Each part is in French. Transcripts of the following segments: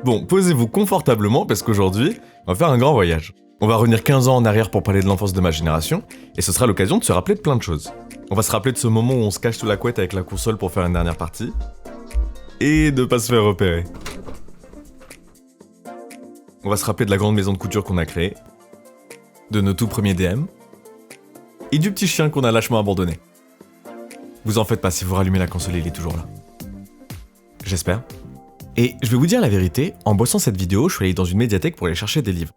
Bon, posez-vous confortablement parce qu'aujourd'hui, on va faire un grand voyage. On va revenir 15 ans en arrière pour parler de l'enfance de ma génération, et ce sera l'occasion de se rappeler de plein de choses. On va se rappeler de ce moment où on se cache sous la couette avec la console pour faire une dernière partie, et de pas se faire repérer. On va se rappeler de la grande maison de couture qu'on a créée, de nos tout premiers DM, et du petit chien qu'on a lâchement abandonné. Vous en faites pas, si vous rallumez la console, il est toujours là. J'espère. Et je vais vous dire la vérité, en bossant cette vidéo, je suis allé dans une médiathèque pour aller chercher des livres.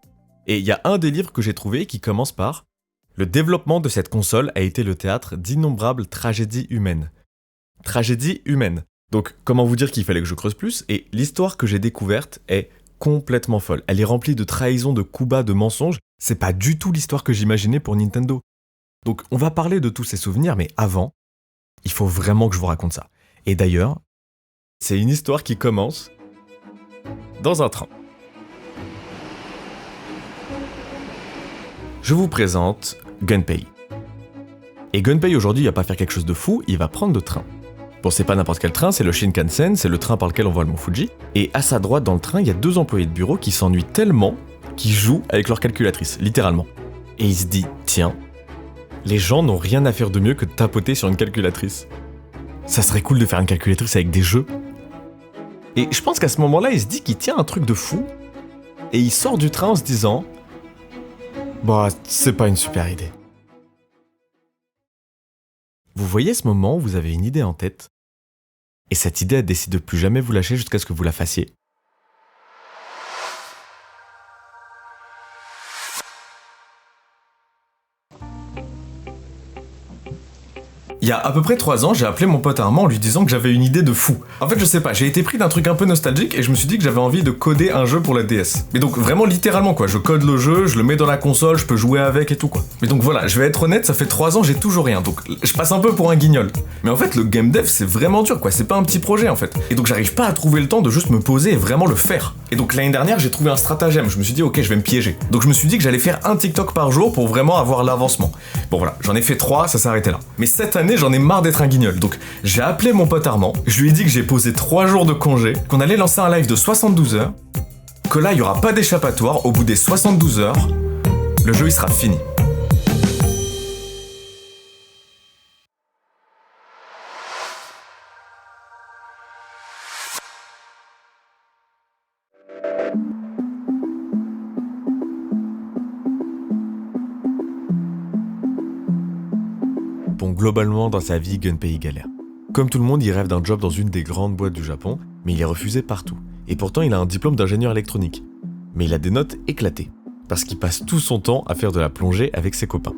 Et il y a un des livres que j'ai trouvé qui commence par « Le développement de cette console a été le théâtre d'innombrables tragédies humaines ». Tragédies humaines. Donc, comment vous dire qu'il fallait que je creuse plus? Et l'histoire que j'ai découverte est complètement folle. Elle est remplie de trahisons, de coups bas, de mensonges. C'est pas du tout l'histoire que j'imaginais pour Nintendo. Donc, on va parler de tous ces souvenirs, mais avant, il faut vraiment que je vous raconte ça. Et d'ailleurs, c'est une histoire qui commence dans un train. Je vous présente Gunpei. Et Gunpei aujourd'hui, il va pas faire quelque chose de fou, il va prendre le train. Bon, c'est pas n'importe quel train, c'est le Shinkansen, c'est le train par lequel on voit le mont Fuji. Et à sa droite dans le train, il y a 2 employés de bureau qui s'ennuient tellement qu'ils jouent avec leur calculatrice, littéralement. Et il se dit, tiens, les gens n'ont rien à faire de mieux que de tapoter sur une calculatrice. Ça serait cool de faire une calculatrice avec des jeux. Et je pense qu'à ce moment-là, il se dit qu'il tient un truc de fou, et il sort du train en se disant bah, c'est pas une super idée. Vous voyez ce moment où vous avez une idée en tête, et cette idée, elle décide de plus jamais vous lâcher jusqu'à ce que vous la fassiez. Il y a à peu près 3 ans, j'ai appelé mon pote Armand en lui disant que j'avais une idée de fou. En fait, je sais pas, j'ai été pris d'un truc un peu nostalgique et je me suis dit que j'avais envie de coder un jeu pour la DS. Mais donc vraiment littéralement quoi, je code le jeu, je le mets dans la console, je peux jouer avec et tout quoi. Mais donc voilà, je vais être honnête, ça fait 3 ans, j'ai toujours rien, donc je passe un peu pour un guignol. Mais en fait, le game dev c'est vraiment dur quoi, c'est pas un petit projet en fait. Et donc j'arrive pas à trouver le temps de juste me poser et vraiment le faire. Et donc l'année dernière, j'ai trouvé un stratagème, je me suis dit ok, je vais me piéger. Donc je me suis dit que j'allais faire un TikTok par jour pour vraiment avoir l'avancement. Bon voilà, j'en ai fait 3, ça s'est arrêté là. Mais cette année, j'en ai marre d'être un guignol, donc j'ai appelé mon pote Armand, je lui ai dit que j'ai posé 3 jours de congé, qu'on allait lancer un live de 72 heures, que là il y aura pas d'échappatoire, au bout des 72 heures, le jeu il sera fini. Bon, globalement, dans sa vie, Gunpei galère. Comme tout le monde, il rêve d'un job dans une des grandes boîtes du Japon, mais il est refusé partout. Et pourtant, il a un diplôme d'ingénieur électronique. Mais il a des notes éclatées, parce qu'il passe tout son temps à faire de la plongée avec ses copains.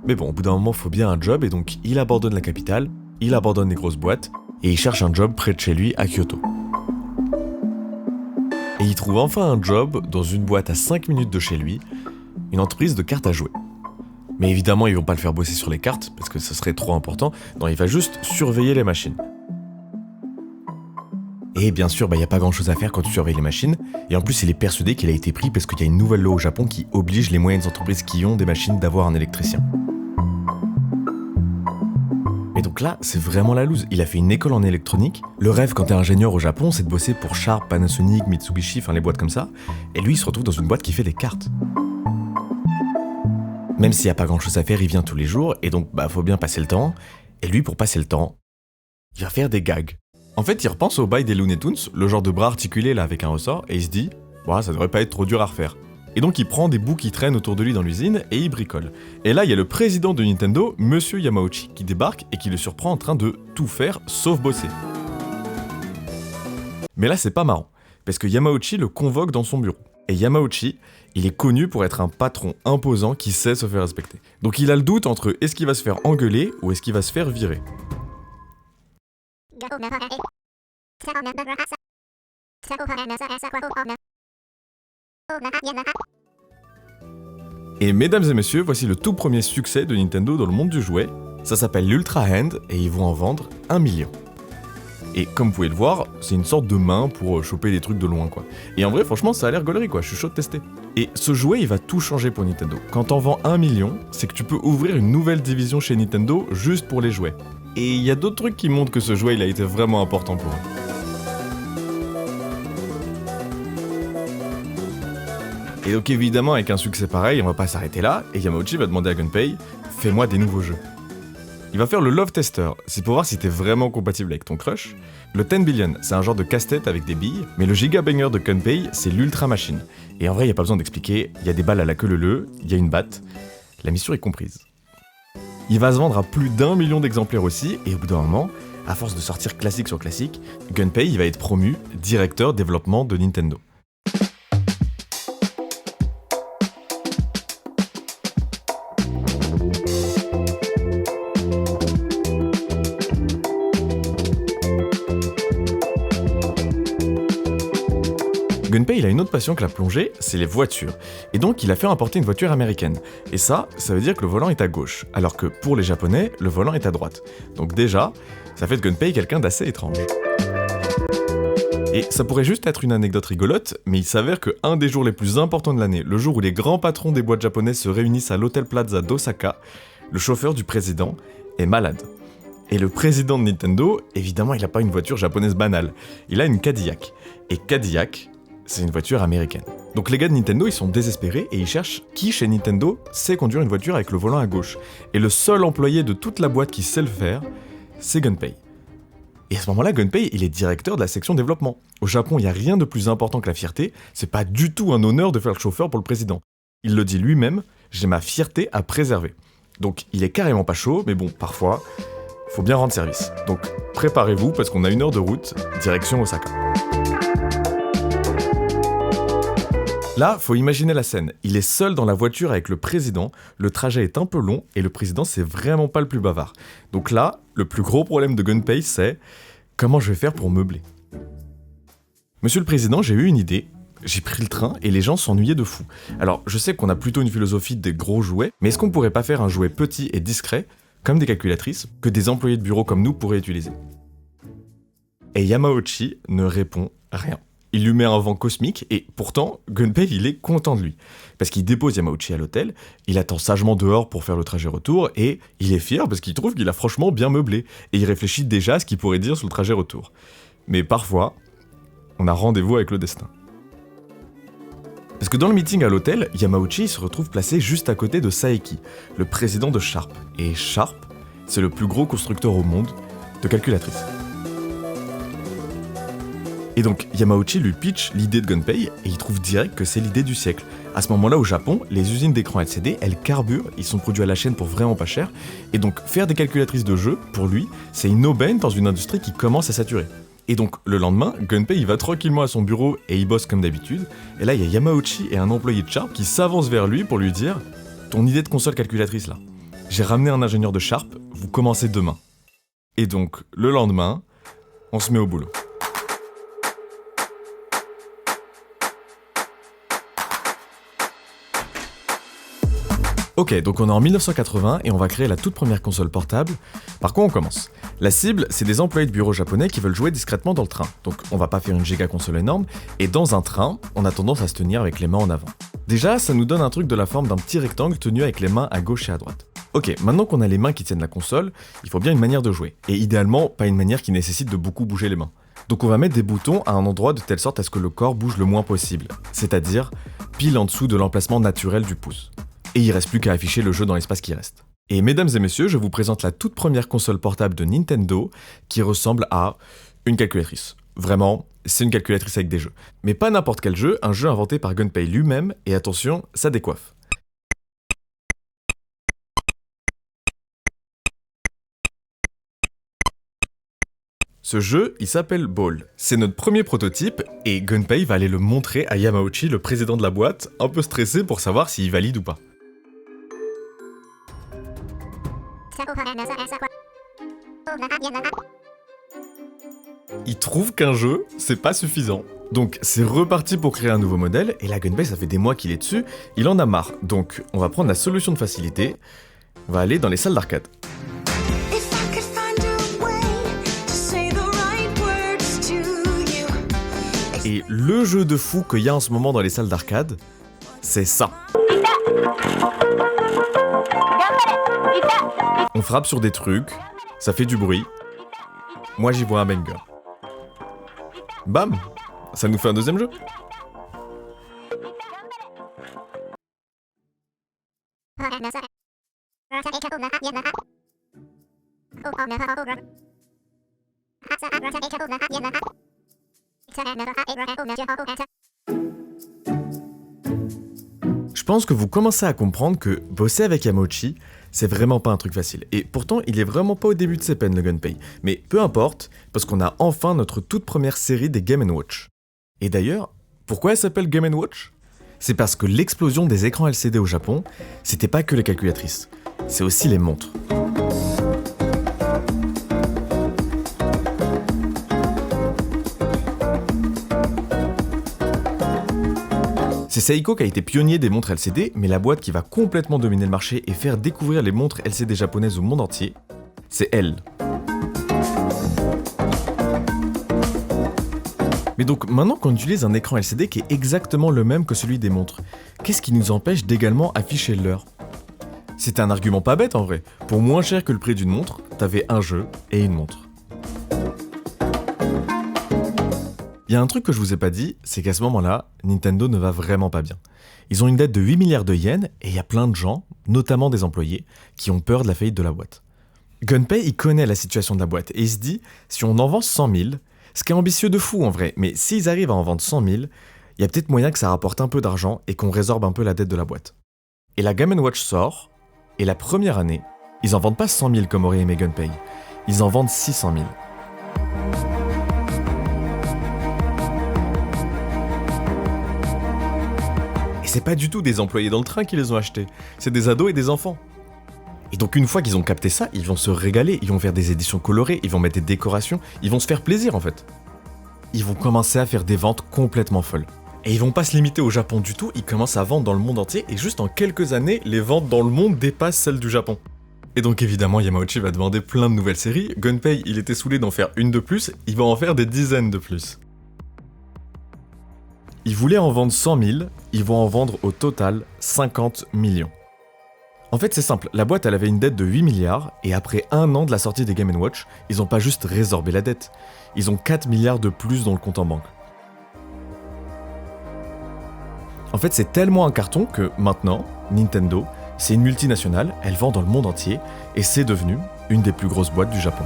Mais bon, au bout d'un moment, faut bien un job, et donc il abandonne la capitale, il abandonne les grosses boîtes, et il cherche un job près de chez lui, à Kyoto. Et il trouve enfin un job dans une boîte à 5 minutes de chez lui, une entreprise de cartes à jouer. Mais évidemment, ils vont pas le faire bosser sur les cartes, parce que ce serait trop important. Non, il va juste surveiller les machines. Et bien sûr, y a pas grand chose à faire quand tu surveilles les machines. Et en plus, il est persuadé qu'il a été pris parce qu'il y a une nouvelle loi au Japon qui oblige les moyennes entreprises qui ont des machines d'avoir un électricien. Et donc là, c'est vraiment la loose. Il a fait une école en électronique. Le rêve quand t'es ingénieur au Japon, c'est de bosser pour Sharp, Panasonic, Mitsubishi, enfin les boîtes comme ça. Et lui, il se retrouve dans une boîte qui fait des cartes. Même s'il n'y a pas grand chose à faire, il vient tous les jours, et donc faut bien passer le temps. Et lui, pour passer le temps, il va faire des gags. En fait, il repense au bail des Looney Tunes, le genre de bras articulé là avec un ressort, et il se dit ça devrait pas être trop dur à refaire. Et donc il prend des bouts qui traînent autour de lui dans l'usine, et il bricole. Et là, il y a le président de Nintendo, Monsieur Yamauchi, qui débarque et qui le surprend en train de tout faire, sauf bosser. Mais là, c'est pas marrant, parce que Yamauchi le convoque dans son bureau. Et Yamauchi, il est connu pour être un patron imposant qui sait se faire respecter. Donc il a le doute entre est-ce qu'il va se faire engueuler ou est-ce qu'il va se faire virer. Et mesdames et messieurs, voici le tout premier succès de Nintendo dans le monde du jouet. Ça s'appelle l'Ultra Hand et ils vont en vendre 1 million. Et comme vous pouvez le voir, c'est une sorte de main pour choper des trucs de loin quoi. Et en vrai franchement ça a l'air gaulerie quoi, je suis chaud de tester. Et ce jouet il va tout changer pour Nintendo. Quand t'en vends 1 million, c'est que tu peux ouvrir une nouvelle division chez Nintendo juste pour les jouets. Et il y a d'autres trucs qui montrent que ce jouet il a été vraiment important pour eux. Et donc évidemment, avec un succès pareil, on va pas s'arrêter là, et Yamauchi va demander à Gunpei « Fais-moi des nouveaux jeux ». Il va faire le Love Tester, c'est pour voir si t'es vraiment compatible avec ton crush. Le 10 Billion, c'est un genre de casse-tête avec des billes, mais le Giga Banger de Gunpei, c'est l'Ultra Machine. Et en vrai, y a pas besoin d'expliquer, il y a des balles à la queue leu, il y a une batte, la mission est comprise. Il va se vendre à plus d'1 million d'exemplaires aussi, et au bout d'un moment, à force de sortir classique sur classique, Gunpei il va être promu directeur développement de Nintendo. Gunpei il a une autre passion que la plongée, c'est les voitures. Et donc il a fait importer une voiture américaine. Et ça veut dire que le volant est à gauche, alors que pour les japonais, le volant est à droite. Donc déjà, ça fait de Gunpei quelqu'un d'assez étrange. Et ça pourrait juste être une anecdote rigolote, mais il s'avère que un des jours les plus importants de l'année, le jour où les grands patrons des boîtes japonaises se réunissent à l'Hotel Plaza d'Osaka, le chauffeur du président est malade. Et le président de Nintendo, évidemment, il n'a pas une voiture japonaise banale, il a une Cadillac. Et Cadillac, c'est une voiture américaine. Donc les gars de Nintendo, ils sont désespérés et ils cherchent qui chez Nintendo sait conduire une voiture avec le volant à gauche. Et le seul employé de toute la boîte qui sait le faire, c'est Gunpei. Et à ce moment-là, Gunpei, il est directeur de la section développement. Au Japon, il n'y a rien de plus important que la fierté, c'est pas du tout un honneur de faire le chauffeur pour le président. Il le dit lui-même, j'ai ma fierté à préserver. Donc il est carrément pas chaud, mais bon, parfois, faut bien rendre service. Donc préparez-vous parce qu'on a 1 heure de route, direction Osaka. Là, faut imaginer la scène. Il est seul dans la voiture avec le président, le trajet est un peu long et le président c'est vraiment pas le plus bavard. Donc là, le plus gros problème de Gunpei c'est comment je vais faire pour meubler. Monsieur le président, j'ai eu une idée. J'ai pris le train et les gens s'ennuyaient de fou. Alors, je sais qu'on a plutôt une philosophie des gros jouets, mais est-ce qu'on pourrait pas faire un jouet petit et discret, comme des calculatrices, que des employés de bureau comme nous pourraient utiliser? Et Yamauchi ne répond rien. Il lui met un vent cosmique et pourtant, Gunpei il est content de lui. Parce qu'il dépose Yamauchi à l'hôtel, il attend sagement dehors pour faire le trajet retour et il est fier parce qu'il trouve qu'il a franchement bien meublé et il réfléchit déjà à ce qu'il pourrait dire sur le trajet retour. Mais parfois, on a rendez-vous avec le destin. Parce que dans le meeting à l'hôtel, Yamauchi se retrouve placé juste à côté de Saeki, le président de Sharp. Et Sharp, c'est le plus gros constructeur au monde de calculatrices. Et donc Yamauchi lui pitch l'idée de Gunpei et il trouve direct que c'est l'idée du siècle. À ce moment-là au Japon, les usines d'écrans LCD, elles carburent, ils sont produits à la chaîne pour vraiment pas cher, et donc faire des calculatrices de jeu, pour lui, c'est une aubaine dans une industrie qui commence à saturer. Et donc le lendemain, Gunpei il va tranquillement à son bureau et il bosse comme d'habitude, et là il y a Yamauchi et un employé de Sharp qui s'avancent vers lui pour lui dire « Ton idée de console calculatrice là, j'ai ramené un ingénieur de Sharp, vous commencez demain. » Et donc le lendemain, on se met au boulot. Ok, donc on est en 1980 et on va créer la toute première console portable. Par quoi on commence? La cible, c'est des employés de bureau japonais qui veulent jouer discrètement dans le train. Donc on va pas faire une giga console énorme, et dans un train, on a tendance à se tenir avec les mains en avant. Déjà, ça nous donne un truc de la forme d'un petit rectangle tenu avec les mains à gauche et à droite. Ok, maintenant qu'on a les mains qui tiennent la console, il faut bien une manière de jouer. Et idéalement, pas une manière qui nécessite de beaucoup bouger les mains. Donc on va mettre des boutons à un endroit de telle sorte à ce que le corps bouge le moins possible, c'est-à-dire pile en dessous de l'emplacement naturel du pouce. Et il reste plus qu'à afficher le jeu dans l'espace qui reste. Et mesdames et messieurs, je vous présente la toute première console portable de Nintendo qui ressemble à une calculatrice. Vraiment, c'est une calculatrice avec des jeux. Mais pas n'importe quel jeu, un jeu inventé par Gunpei lui-même, et attention, ça décoiffe. Ce jeu, il s'appelle Ball. C'est notre premier prototype, et Gunpei va aller le montrer à Yamauchi, le président de la boîte, un peu stressé pour savoir s'il valide ou pas. Il trouve qu'un jeu, c'est pas suffisant. Donc c'est reparti pour créer un nouveau modèle, et là Gunpei ça fait des mois qu'il est dessus, il en a marre. Donc on va prendre la solution de facilité, on va aller dans les salles d'arcade. Et le jeu de fou qu'il y a en ce moment dans les salles d'arcade, c'est ça. On frappe sur des trucs, ça fait du bruit. Moi j'y vois un banger. Bam! Ça nous fait un deuxième jeu. Je pense que vous commencez à comprendre que bosser avec Yamauchi, c'est vraiment pas un truc facile. Et pourtant, il est vraiment pas au début de ses peines, le Gunpei. Mais peu importe, parce qu'on a enfin notre toute première série des Game & Watch. Et d'ailleurs, pourquoi elle s'appelle Game & Watch ? C'est parce que l'explosion des écrans LCD au Japon, c'était pas que les calculatrices, c'est aussi les montres. C'est Seiko qui a été pionnier des montres LCD, mais la boîte qui va complètement dominer le marché et faire découvrir les montres LCD japonaises au monde entier, c'est elle. Mais donc maintenant qu'on utilise un écran LCD qui est exactement le même que celui des montres, qu'est-ce qui nous empêche d'également afficher l'heure ? C'est un argument pas bête en vrai. Pour moins cher que le prix d'une montre, t'avais un jeu et une montre. Il y a un truc que je vous ai pas dit, c'est qu'à ce moment-là, Nintendo ne va vraiment pas bien. Ils ont une dette de 8 milliards de yens et il y a plein de gens, notamment des employés, qui ont peur de la faillite de la boîte. Gunpei, il connaît la situation de la boîte et il se dit, si on en vend 100 000, ce qui est ambitieux de fou en vrai, mais s'ils arrivent à en vendre 100 000, il y a peut-être moyen que ça rapporte un peu d'argent et qu'on résorbe un peu la dette de la boîte. Et la Game & Watch sort, et la première année, ils en vendent pas 100 000 comme aurait aimé Gunpei, ils en vendent 600 000. Et c'est pas du tout des employés dans le train qui les ont achetés, c'est des ados et des enfants. Et donc une fois qu'ils ont capté ça, ils vont se régaler, ils vont faire des éditions colorées, ils vont mettre des décorations, ils vont se faire plaisir en fait. Ils vont commencer à faire des ventes complètement folles. Et ils vont pas se limiter au Japon du tout, ils commencent à vendre dans le monde entier et juste en quelques années, les ventes dans le monde dépassent celles du Japon. Et donc évidemment, Yamauchi va demander plein de nouvelles séries, Gunpei il était saoulé d'en faire une de plus, il va en faire des dizaines de plus. Ils voulaient en vendre 100 000, ils vont en vendre au total 50 millions. En fait c'est simple, la boîte elle avait une dette de 8 milliards et après un an de la sortie des Game & Watch, ils ont pas juste résorbé la dette, ils ont 4 milliards de plus dans le compte en banque. En fait c'est tellement un carton que maintenant, Nintendo, c'est une multinationale, elle vend dans le monde entier et c'est devenu une des plus grosses boîtes du Japon.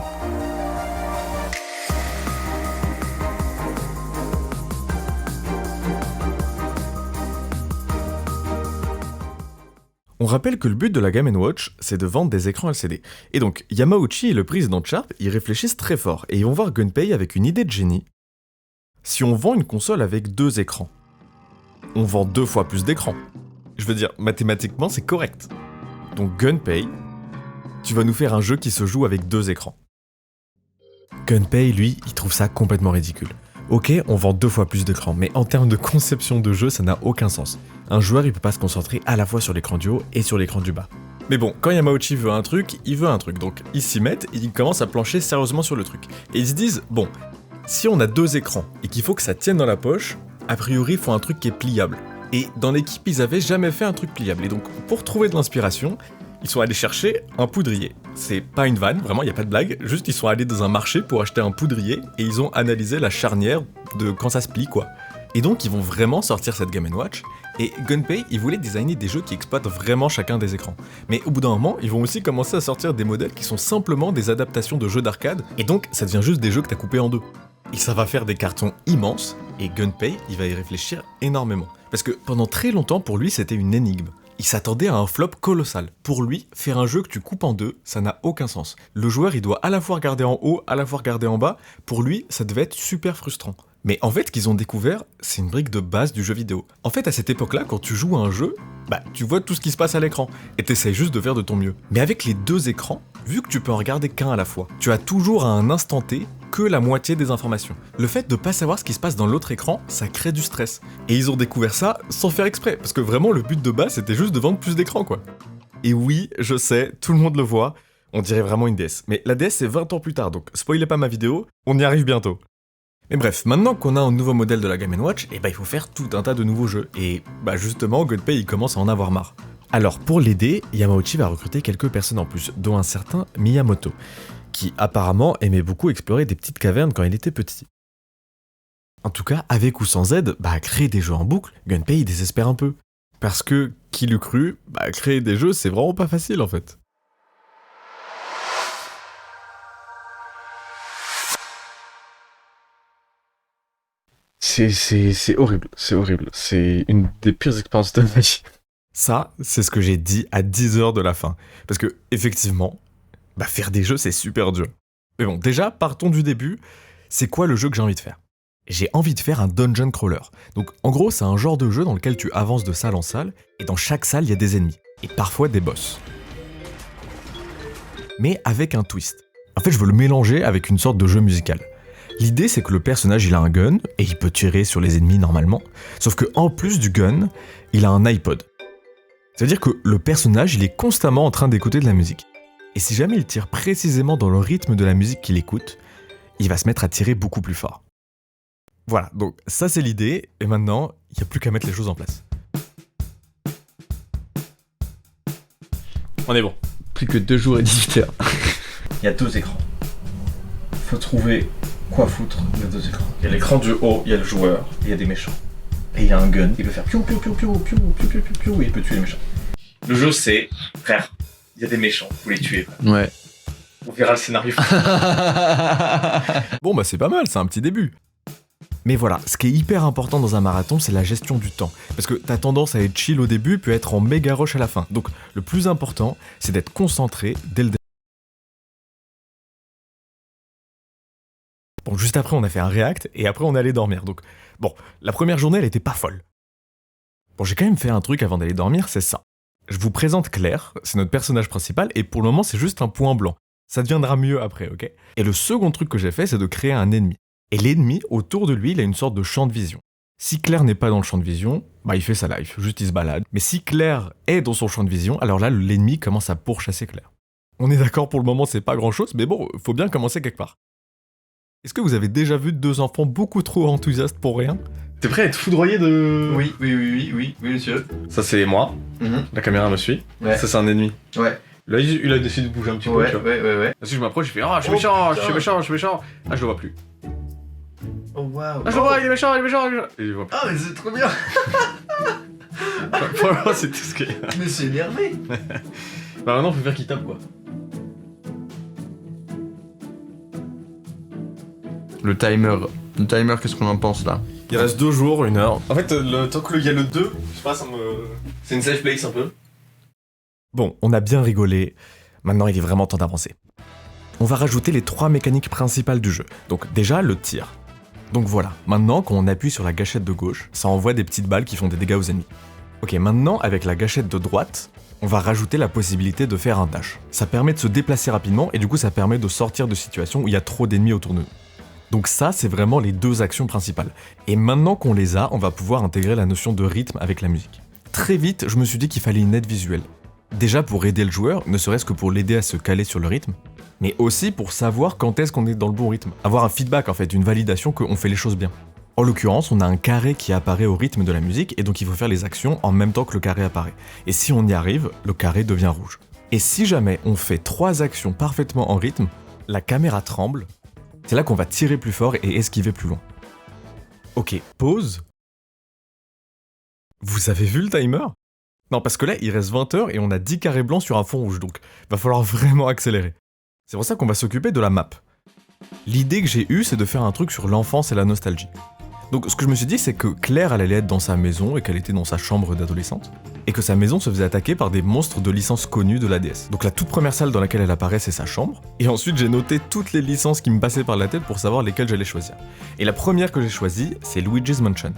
On rappelle que le but de la Game & Watch, c'est de vendre des écrans LCD. Et donc, Yamauchi et le président de Sharp, ils réfléchissent très fort et ils vont voir Gunpei avec une idée de génie. Si on vend une console avec 2 écrans, on vend 2 fois plus d'écrans. Je veux dire, mathématiquement, c'est correct. Donc Gunpei, tu vas nous faire un jeu qui se joue avec 2 écrans. Gunpei, lui, il trouve ça complètement ridicule. Ok, on vend 2 fois plus d'écrans, mais en termes de conception de jeu, ça n'a aucun sens. Un joueur, il peut pas se concentrer à la fois sur l'écran du haut et sur l'écran du bas. Mais bon, quand Yamauchi veut un truc, il veut un truc, donc ils s'y mettent, ils commencent à plancher sérieusement sur le truc. Et ils se disent, bon, si on a 2 écrans et qu'il faut que ça tienne dans la poche, a priori, il faut un truc qui est pliable. Et dans l'équipe, ils avaient jamais fait un truc pliable. Et donc, pour trouver de l'inspiration, ils sont allés chercher un poudrier. C'est pas une vanne, vraiment, il n'y a pas de blague. Juste, ils sont allés dans un marché pour acheter un poudrier et ils ont analysé la charnière de quand ça se plie, quoi. Et donc, ils vont vraiment sortir cette Game & Watch. Et Gunpei, il voulait designer des jeux qui exploitent vraiment chacun des écrans. Mais au bout d'un moment, ils vont aussi commencer à sortir des modèles qui sont simplement des adaptations de jeux d'arcade. Et donc, ça devient juste des jeux que t'as coupés en 2. Et ça va faire des cartons immenses. Et Gunpei, il va y réfléchir énormément. Parce que pendant très longtemps, pour lui, c'était une énigme. Il s'attendait à un flop colossal. Pour lui, faire un jeu que tu coupes en 2, ça n'a aucun sens. Le joueur, il doit à la fois regarder en haut, à la fois regarder en bas. Pour lui, ça devait être super frustrant. Mais en fait, ce qu'ils ont découvert, c'est une brique de base du jeu vidéo. En fait, à cette époque-là, quand tu joues à un jeu, tu vois tout ce qui se passe à l'écran, et t'essayes juste de faire de ton mieux. Mais avec les 2 écrans, vu que tu peux en regarder qu'un à la fois, tu as toujours à un instant T que la moitié des informations. Le fait de pas savoir ce qui se passe dans l'autre écran, ça crée du stress. Et ils ont découvert ça sans faire exprès, parce que vraiment le but de base, c'était juste de vendre plus d'écrans, quoi. Et oui, je sais, tout le monde le voit, on dirait vraiment une DS. Mais la DS, c'est 20 ans plus tard, donc spoilez pas ma vidéo, on y arrive bientôt. Mais bref, maintenant qu'on a un nouveau modèle de la Game & Watch, il faut faire tout un tas de nouveaux jeux. Et justement, Gunpei il commence à en avoir marre. Alors pour l'aider, Yamauchi va recruter quelques personnes en plus, dont un certain Miyamoto, qui apparemment aimait beaucoup explorer des petites cavernes quand il était petit. En tout cas, avec ou sans aide, créer des jeux en boucle, Gunpei il désespère un peu. Parce que, qui l'eût cru, créer des jeux, c'est vraiment pas facile en fait. C'est horrible, c'est horrible. C'est une des pires expériences de ma vie. Ça, c'est ce que j'ai dit à 10h de la fin. Parce que, effectivement, faire des jeux, c'est super dur. Mais bon, déjà, partons du début. C'est quoi le jeu que j'ai envie de faire ? J'ai envie de faire un dungeon crawler. Donc, en gros, c'est un genre de jeu dans lequel tu avances de salle en salle, et dans chaque salle, il y a des ennemis. Et parfois des boss. Mais avec un twist. En fait, je veux le mélanger avec une sorte de jeu musical. L'idée, c'est que le personnage, il a un gun, et il peut tirer sur les ennemis normalement. Sauf que en plus du gun, il a un iPod. C'est-à-dire que le personnage, il est constamment en train d'écouter de la musique. Et si jamais il tire précisément dans le rythme de la musique qu'il écoute, il va se mettre à tirer beaucoup plus fort. Voilà, donc ça c'est l'idée, et maintenant, il n'y a plus qu'à mettre les choses en place. On est bon. Plus que 2 jours et 18h. Il y a 2 écrans. Faut trouver quoi foutre des 2 écrans. Il y a l'écran du haut, il y a le joueur, et il y a des méchants. Et il y a un gun, il peut faire piou piou piou piou piou piou piou piou piou et il peut tuer les méchants. Le jeu c'est, frère, il y a des méchants, faut les tuer. Ouais. On verra le scénario. Bon c'est pas mal, c'est un petit début. Mais voilà, ce qui est hyper important dans un marathon, c'est la gestion du temps. Parce que t'as tendance à être chill au début, puis à être en méga rush à la fin. Donc le plus important, c'est d'être concentré dès le début. Bon, juste après, on a fait un react, et après, on est allé dormir. Donc, bon, la première journée, elle était pas folle. Bon, j'ai quand même fait un truc avant d'aller dormir, c'est ça. Je vous présente Claire, c'est notre personnage principal, et pour le moment, c'est juste un point blanc. Ça deviendra mieux après, ok ? Et le second truc que j'ai fait, c'est de créer un ennemi. Et l'ennemi, autour de lui, il a une sorte de champ de vision. Si Claire n'est pas dans le champ de vision, il fait sa life, juste il se balade. Mais si Claire est dans son champ de vision, alors là, l'ennemi commence à pourchasser Claire. On est d'accord, pour le moment, c'est pas grand-chose, mais bon, faut bien commencer quelque part. Est-ce que vous avez déjà vu 2 enfants beaucoup trop enthousiastes pour rien ? T'es prêt à être foudroyé de... Oui, monsieur. Ça c'est moi, la caméra me suit. Ouais. Ça c'est un ennemi. Ouais. Là il a décidé de bouger un petit peu, tu vois. Ouais. Ensuite je m'approche, je fais je suis méchant, je suis méchant. Là je le vois plus. Oh waouh. Je le vois, il est méchant. Et je le vois plus. Ah mais c'est trop bien. Pour le moment c'est tout ce qu'il y a. Mais c'est énervé. Maintenant faut faire qu'il tape quoi. Le timer, qu'est-ce qu'on en pense là ? Il reste 2 jours, 1 heure. En fait, tant qu'il y a le 2, je sais pas, ça me... C'est une safe place un peu. Bon, on a bien rigolé. Maintenant, il est vraiment temps d'avancer. On va rajouter les 3 mécaniques principales du jeu. Donc déjà, le tir. Donc voilà, maintenant, quand on appuie sur la gâchette de gauche, ça envoie des petites balles qui font des dégâts aux ennemis. Ok, maintenant, avec la gâchette de droite, on va rajouter la possibilité de faire un dash. Ça permet de se déplacer rapidement, et du coup, ça permet de sortir de situations où il y a trop d'ennemis autour de nous. Donc ça, c'est vraiment les 2 actions principales. Et maintenant qu'on les a, on va pouvoir intégrer la notion de rythme avec la musique. Très vite, je me suis dit qu'il fallait une aide visuelle. Déjà pour aider le joueur, ne serait-ce que pour l'aider à se caler sur le rythme, mais aussi pour savoir quand est-ce qu'on est dans le bon rythme. Avoir un feedback en fait, une validation qu'on fait les choses bien. En l'occurrence, on a un carré qui apparaît au rythme de la musique, et donc il faut faire les actions en même temps que le carré apparaît. Et si on y arrive, le carré devient rouge. Et si jamais on fait 3 actions parfaitement en rythme, la caméra tremble. C'est là qu'on va tirer plus fort et esquiver plus loin. Ok, pause. Vous avez vu le timer ? Non, parce que là, il reste 20 heures et on a 10 carrés blancs sur un fond rouge, donc va falloir vraiment accélérer. C'est pour ça qu'on va s'occuper de la map. L'idée que j'ai eue, c'est de faire un truc sur l'enfance et la nostalgie. Donc ce que je me suis dit, c'est que Claire, elle allait être dans sa maison et qu'elle était dans sa chambre d'adolescente, et que sa maison se faisait attaquer par des monstres de licences connues de la DS. Donc la toute première salle dans laquelle elle apparaît, c'est sa chambre, et ensuite j'ai noté toutes les licences qui me passaient par la tête pour savoir lesquelles j'allais choisir. Et la première que j'ai choisie, c'est Luigi's Mansion.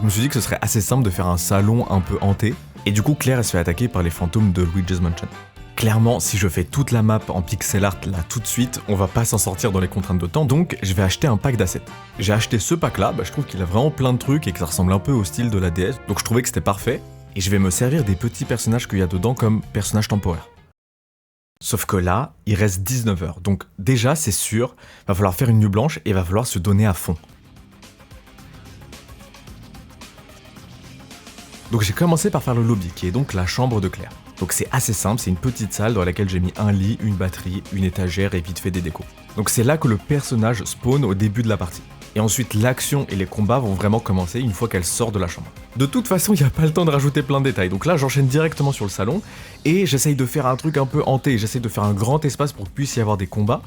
Je me suis dit que ce serait assez simple de faire un salon un peu hanté, et du coup Claire, elle se fait attaquer par les fantômes de Luigi's Mansion. Clairement, si je fais toute la map en pixel art là tout de suite, on va pas s'en sortir dans les contraintes de temps, donc je vais acheter un pack d'assets. J'ai acheté ce pack là, je trouve qu'il a vraiment plein de trucs et que ça ressemble un peu au style de la DS, donc je trouvais que c'était parfait, et je vais me servir des petits personnages qu'il y a dedans comme personnages temporaires. Sauf que là, il reste 19 heures, donc déjà c'est sûr, va falloir faire une nuit blanche et va falloir se donner à fond. Donc j'ai commencé par faire le lobby, qui est donc la chambre de Claire. Donc c'est assez simple, c'est une petite salle dans laquelle j'ai mis un lit, une batterie, une étagère et vite fait des décos. Donc c'est là que le personnage spawn au début de la partie. Et ensuite, l'action et les combats vont vraiment commencer une fois qu'elle sort de la chambre. De toute façon, il n'y a pas le temps de rajouter plein de détails, donc là j'enchaîne directement sur le salon, et j'essaye de faire un truc un peu hanté, j'essaye de faire un grand espace pour qu'il puisse y avoir des combats.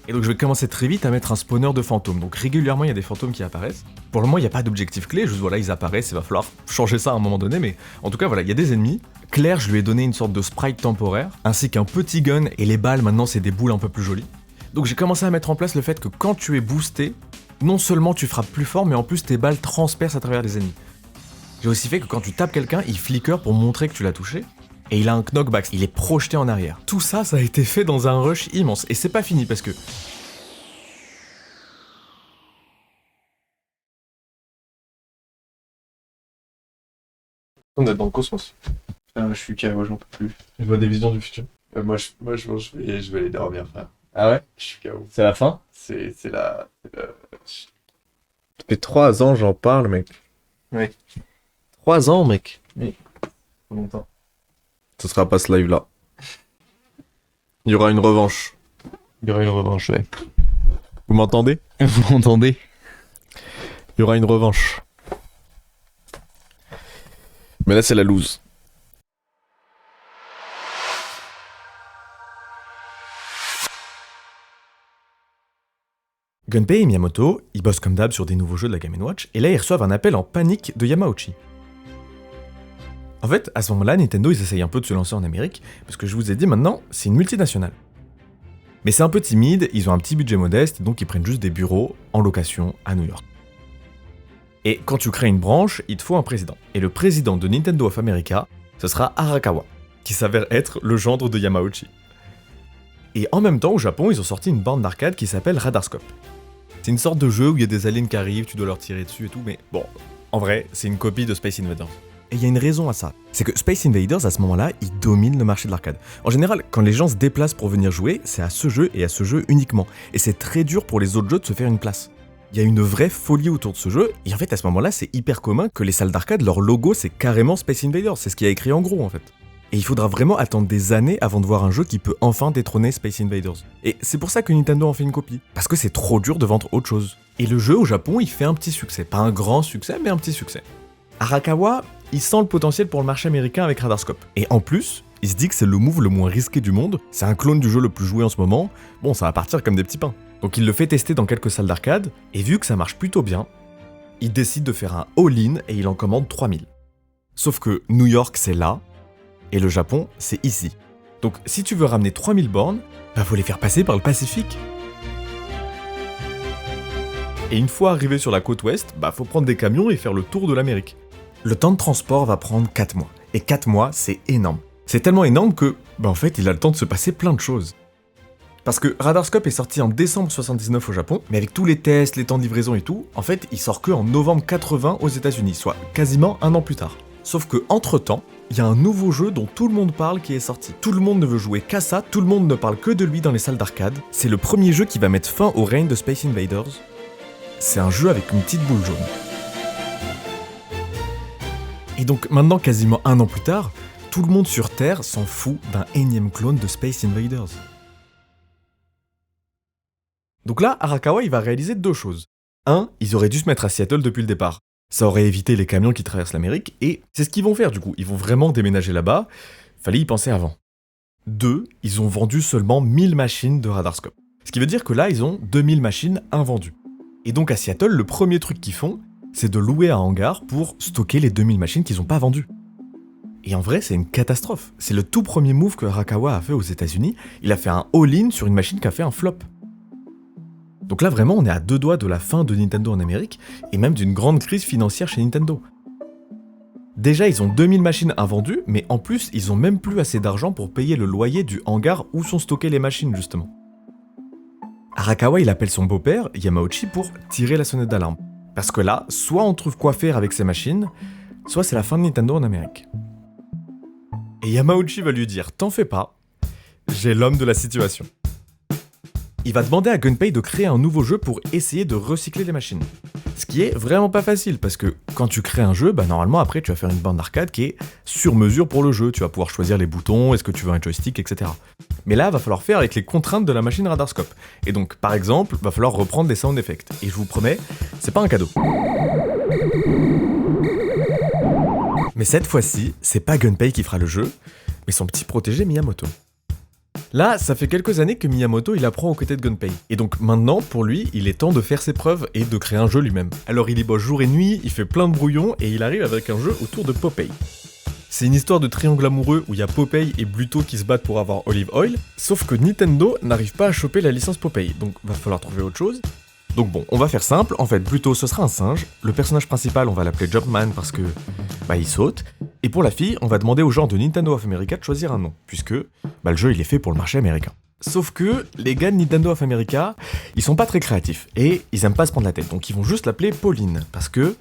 Et donc je vais commencer très vite à mettre un spawner de fantômes, donc régulièrement il y a des fantômes qui apparaissent. Pour le moment il n'y a pas d'objectif clé, juste voilà ils apparaissent, il va falloir changer ça à un moment donné, mais en tout cas voilà, il y a des ennemis. Claire, je lui ai donné une sorte de sprite temporaire, ainsi qu'un petit gun, et les balles maintenant c'est des boules un peu plus jolies. Donc j'ai commencé à mettre en place le fait que quand tu es boosté, non seulement tu frappes plus fort, mais en plus tes balles transpercent à travers les ennemis. J'ai aussi fait que quand tu tapes quelqu'un, il flicker pour montrer que tu l'as touché, et il a un knockback, il est projeté en arrière. Tout ça, ça a été fait dans un rush immense, et c'est pas fini parce que... On est dans le cosmos. Je suis KO, j'en peux plus. Je vois des visions du futur. Moi, je pense que je vais aller dormir, frère. Ah ouais? Je suis KO. C'est la fin? C'est la... Ça fait 3 ans j'en parle, mec. Oui. 3 ans, mec. Pas longtemps. Ce sera pas ce live-là. Il y aura une revanche. Il y aura une revanche, ouais. Vous m'entendez? Vous m'entendez? Il y aura une revanche. Mais là, c'est la loose. Gunpei et Miyamoto, ils bossent comme d'hab sur des nouveaux jeux de la Game & Watch, et là ils reçoivent un appel en panique de Yamauchi. En fait, à ce moment-là, Nintendo ils essayent un peu de se lancer en Amérique, parce que je vous ai dit maintenant, c'est une multinationale. Mais c'est un peu timide, ils ont un petit budget modeste, donc ils prennent juste des bureaux en location à New York. Et quand tu crées une branche, il te faut un président. Et le président de Nintendo of America, ce sera Arakawa, qui s'avère être le gendre de Yamauchi. Et en même temps, au Japon, ils ont sorti une borne d'arcade qui s'appelle Radarscope. C'est une sorte de jeu où il y a des aliens qui arrivent, tu dois leur tirer dessus et tout, mais bon, en vrai, c'est une copie de Space Invaders. Et il y a une raison à ça, c'est que Space Invaders, à ce moment-là, ils dominent le marché de l'arcade. En général, quand les gens se déplacent pour venir jouer, c'est à ce jeu et à ce jeu uniquement. Et c'est très dur pour les autres jeux de se faire une place. Il y a une vraie folie autour de ce jeu, et en fait, à ce moment-là, c'est hyper commun que les salles d'arcade, leur logo, c'est carrément Space Invaders, c'est ce qu'il y a écrit en gros, en fait. Et il faudra vraiment attendre des années avant de voir un jeu qui peut enfin détrôner Space Invaders. Et c'est pour ça que Nintendo en fait une copie. Parce que c'est trop dur de vendre autre chose. Et le jeu au Japon, il fait un petit succès. Pas un grand succès, mais un petit succès. Arakawa, il sent le potentiel pour le marché américain avec Radarscope. Et en plus, il se dit que c'est le move le moins risqué du monde. C'est un clone du jeu le plus joué en ce moment. Bon, ça va partir comme des petits pains. Donc il le fait tester dans quelques salles d'arcade. Et vu que ça marche plutôt bien, il décide de faire un all-in et il en commande 3000. Sauf que New York, c'est là. Et le Japon, c'est ici. Donc si tu veux ramener 3000 bornes, bah faut les faire passer par le Pacifique. Et une fois arrivé sur la côte ouest, bah faut prendre des camions et faire le tour de l'Amérique. Le temps de transport va prendre 4 mois. Et 4 mois, c'est énorme. C'est tellement énorme que, bah en fait, il a le temps de se passer plein de choses. Parce que Radarscope est sorti en décembre 79 au Japon, mais avec tous les tests, les temps de livraison et tout, en fait, il sort que en novembre 80 aux États-Unis, soit quasiment un an plus tard. Sauf que entre-temps, il y a un nouveau jeu dont tout le monde parle qui est sorti. Tout le monde ne veut jouer qu'à ça, tout le monde ne parle que de lui dans les salles d'arcade. C'est le premier jeu qui va mettre fin au règne de Space Invaders. C'est un jeu avec une petite boule jaune. Et donc maintenant, quasiment un an plus tard, tout le monde sur Terre s'en fout d'un énième clone de Space Invaders. Donc là, Arakawa, il va réaliser 2 choses. 1, ils auraient dû se mettre à Seattle depuis le départ. Ça aurait évité les camions qui traversent l'Amérique, et c'est ce qu'ils vont faire du coup, ils vont vraiment déménager là-bas, fallait y penser avant. 2, ils ont vendu seulement 1000 machines de Radarscope. Ce qui veut dire que là, ils ont 2000 machines invendues. Et donc à Seattle, le premier truc qu'ils font, c'est de louer un hangar pour stocker les 2000 machines qu'ils n'ont pas vendues. Et en vrai, c'est une catastrophe. C'est le tout premier move que Arakawa a fait aux États-Unis, il a fait un all-in sur une machine qui a fait un flop. Donc là vraiment on est à 2 doigts de la fin de Nintendo en Amérique, et même d'une grande crise financière chez Nintendo. Déjà ils ont 2000 machines invendues, mais en plus ils ont même plus assez d'argent pour payer le loyer du hangar où sont stockées les machines justement. Arakawa il appelle son beau-père, Yamauchi, pour tirer la sonnette d'alarme. Parce que là, soit on trouve quoi faire avec ces machines, soit c'est la fin de Nintendo en Amérique. Et Yamauchi va lui dire « T'en fais pas, j'ai l'homme de la situation ». Il va demander à Gunpei de créer un nouveau jeu pour essayer de recycler les machines. Ce qui est vraiment pas facile, parce que quand tu crées un jeu, bah normalement après tu vas faire une bande d'arcade qui est sur mesure pour le jeu, tu vas pouvoir choisir les boutons, est-ce que tu veux un joystick, etc. Mais là, va falloir faire avec les contraintes de la machine Radarscope. Et donc, par exemple, va falloir reprendre des sound effects. Et je vous promets, c'est pas un cadeau. Mais cette fois-ci, c'est pas Gunpei qui fera le jeu, mais son petit protégé Miyamoto. Là, ça fait quelques années que Miyamoto il apprend aux côtés de Gunpei. Et donc maintenant, pour lui, il est temps de faire ses preuves et de créer un jeu lui-même. Alors il y bosse jour et nuit, il fait plein de brouillons et il arrive avec un jeu autour de Popeye. C'est une histoire de triangle amoureux où il y a Popeye et Bluto qui se battent pour avoir Olive Oil, sauf que Nintendo n'arrive pas à choper la licence Popeye, donc va falloir trouver autre chose. Donc bon, on va faire simple, en fait Bluto ce sera un singe, le personnage principal on va l'appeler Jumpman parce que il saute, et pour la fille on va demander aux gens de Nintendo of America de choisir un nom, puisque le jeu il est fait pour le marché américain. Sauf que les gars de Nintendo of America, ils sont pas très créatifs, et ils aiment pas se prendre la tête, donc ils vont juste l'appeler Pauline, parce que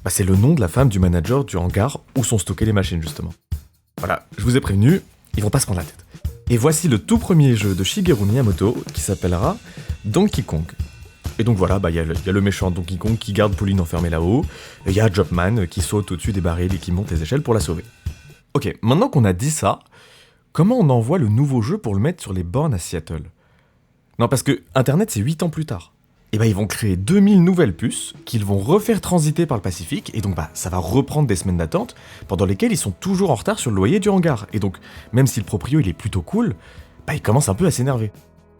c'est le nom de la femme du manager du hangar où sont stockées les machines justement. Voilà, je vous ai prévenu, ils vont pas se prendre la tête. Et voici le tout premier jeu de Shigeru Miyamoto qui s'appellera Donkey Kong. Et donc voilà, y a le méchant Donkey Kong qui garde Pauline enfermée là-haut, et il y a Jumpman qui saute au-dessus des barils et qui monte les échelles pour la sauver. Ok, maintenant qu'on a dit ça, comment on envoie le nouveau jeu pour le mettre sur les bornes à Seattle? Non, parce que Internet c'est 8 ans plus tard. Et ils vont créer 2000 nouvelles puces qu'ils vont refaire transiter par le Pacifique, et donc ça va reprendre des semaines d'attente, pendant lesquelles ils sont toujours en retard sur le loyer du hangar. Et donc, même si le proprio il est plutôt cool, il commence un peu à s'énerver.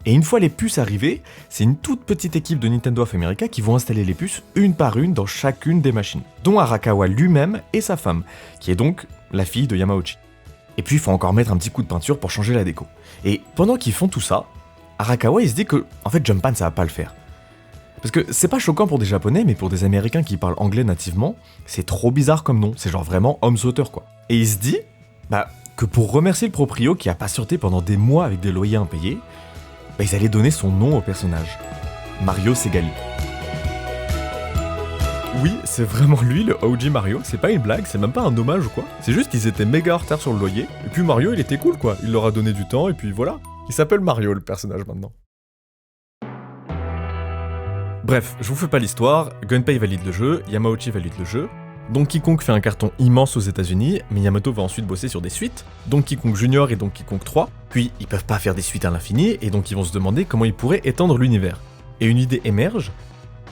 Et une fois les puces arrivées, c'est une toute petite équipe de Nintendo of America qui vont installer les puces une par une dans chacune des machines, dont Arakawa lui-même et sa femme, qui est donc la fille de Yamauchi. Et puis il faut encore mettre un petit coup de peinture pour changer la déco. Et pendant qu'ils font tout ça, Arakawa il se dit que, en fait, Jumpman ça va pas le faire. Parce que c'est pas choquant pour des japonais, mais pour des américains qui parlent anglais nativement, c'est trop bizarre comme nom, c'est genre vraiment homme sauteur quoi. Et il se dit, que pour remercier le proprio qui a patienté pendant des mois avec des loyers impayés, ils allaient donner son nom au personnage. Mario Segali. Oui, c'est vraiment lui le OG Mario, c'est pas une blague, c'est même pas un hommage ou quoi. C'est juste qu'ils étaient méga en retard sur le loyer, et puis Mario il était cool quoi, il leur a donné du temps et puis voilà. Il s'appelle Mario le personnage maintenant. Bref, je vous fais pas l'histoire, Gunpei valide le jeu, Yamauchi valide le jeu, Donkey Kong fait un carton immense aux États-Unis, mais Miyamoto va ensuite bosser sur des suites, Donkey Kong Junior et Donkey Kong 3, puis ils peuvent pas faire des suites à l'infini, et donc ils vont se demander comment ils pourraient étendre l'univers. Et une idée émerge,